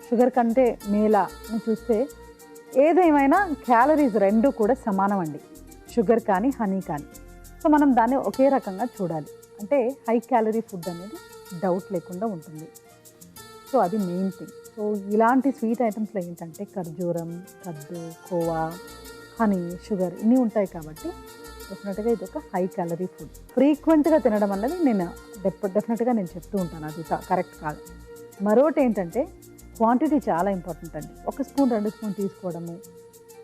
షుగర్ కంటే మేలా అని చూస్తే ఏదేమైనా క్యాలరీస్ రెండు కూడా సమానం అండి, షుగర్ కానీ హనీ కానీ. సో మనం దాన్ని ఒకే రకంగా చూడాలి. అంటే హై క్యాలరీ ఫుడ్ అనేది డౌట్ లేకుండా ఉంటుంది. సో అది మెయిన్ థింగ్. సో ఇలాంటి స్వీట్ ఐటమ్స్లో ఏంటంటే ఖర్జూరం, కద్దు, కోవా, హనీ, షుగర్ ఇన్ని ఉంటాయి కాబట్టి డెఫినెట్గా ఇది ఒక హై క్యాలరీ ఫుడ్. ఫ్రీక్వెంట్గా తినడం అన్నది డెఫినెట్గా నేను చెప్తూ ఉంటాను, అది కరెక్ట్ కాదు. మరొకటి ఏంటంటే క్వాంటిటీ చాలా ఇంపార్టెంట్ అండి. 1 స్పూన్ 2 స్పూన్ తీసుకోవడము,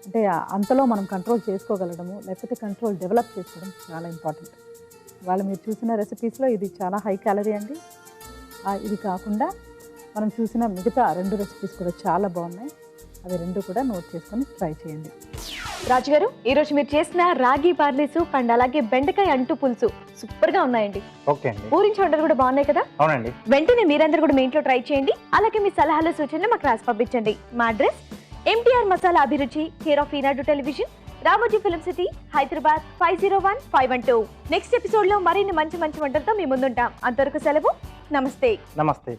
అంటే అంతలో మనం కంట్రోల్ చేసుకోగలడము లేకపోతే కంట్రోల్ డెవలప్ చేసుకోవడం చాలా ఇంపార్టెంట్. ఇవాళ మీరు చూసిన రెసిపీస్లో ఇది చాలా హై క్యాలరీ అండి. ఇది కాకుండా మనం చూసిన మిగతా 2 రెసిపీస్ కూడా చాలా బాగున్నాయి. అవి 2 కూడా నోట్ చేసుకొని ట్రై చేయండి.
రాజుగారు, ఈరోజు మీరు చేసిన రాగి బార్లీ సూప్ అండ్ అలాగే బెండకాయ అంటు పులుసు సూపర్ గా ఉన్నాయండి.
ఓకే అండి.
ఊరించి వంటలు కూడా బాగున్నాయి కదా.
అవునండి.
వెంటనే మీరందరూ కూడా మీ ఇంట్లో ట్రై చేయండి. అలాగే మీ సలహాలు సూచనలు మాకు రాసి పంపించండి. మా అడ్రస్ MTR మసాలా అభిరుచి, care of Eenadu television, Ramoji film city, Hyderabad 501512. Next episode లో మరిన్ని మంచి మంచి వంటలతో మీ ముందుంటాం. అంతవరకు సెలవు. నమస్తే.
నమస్తే.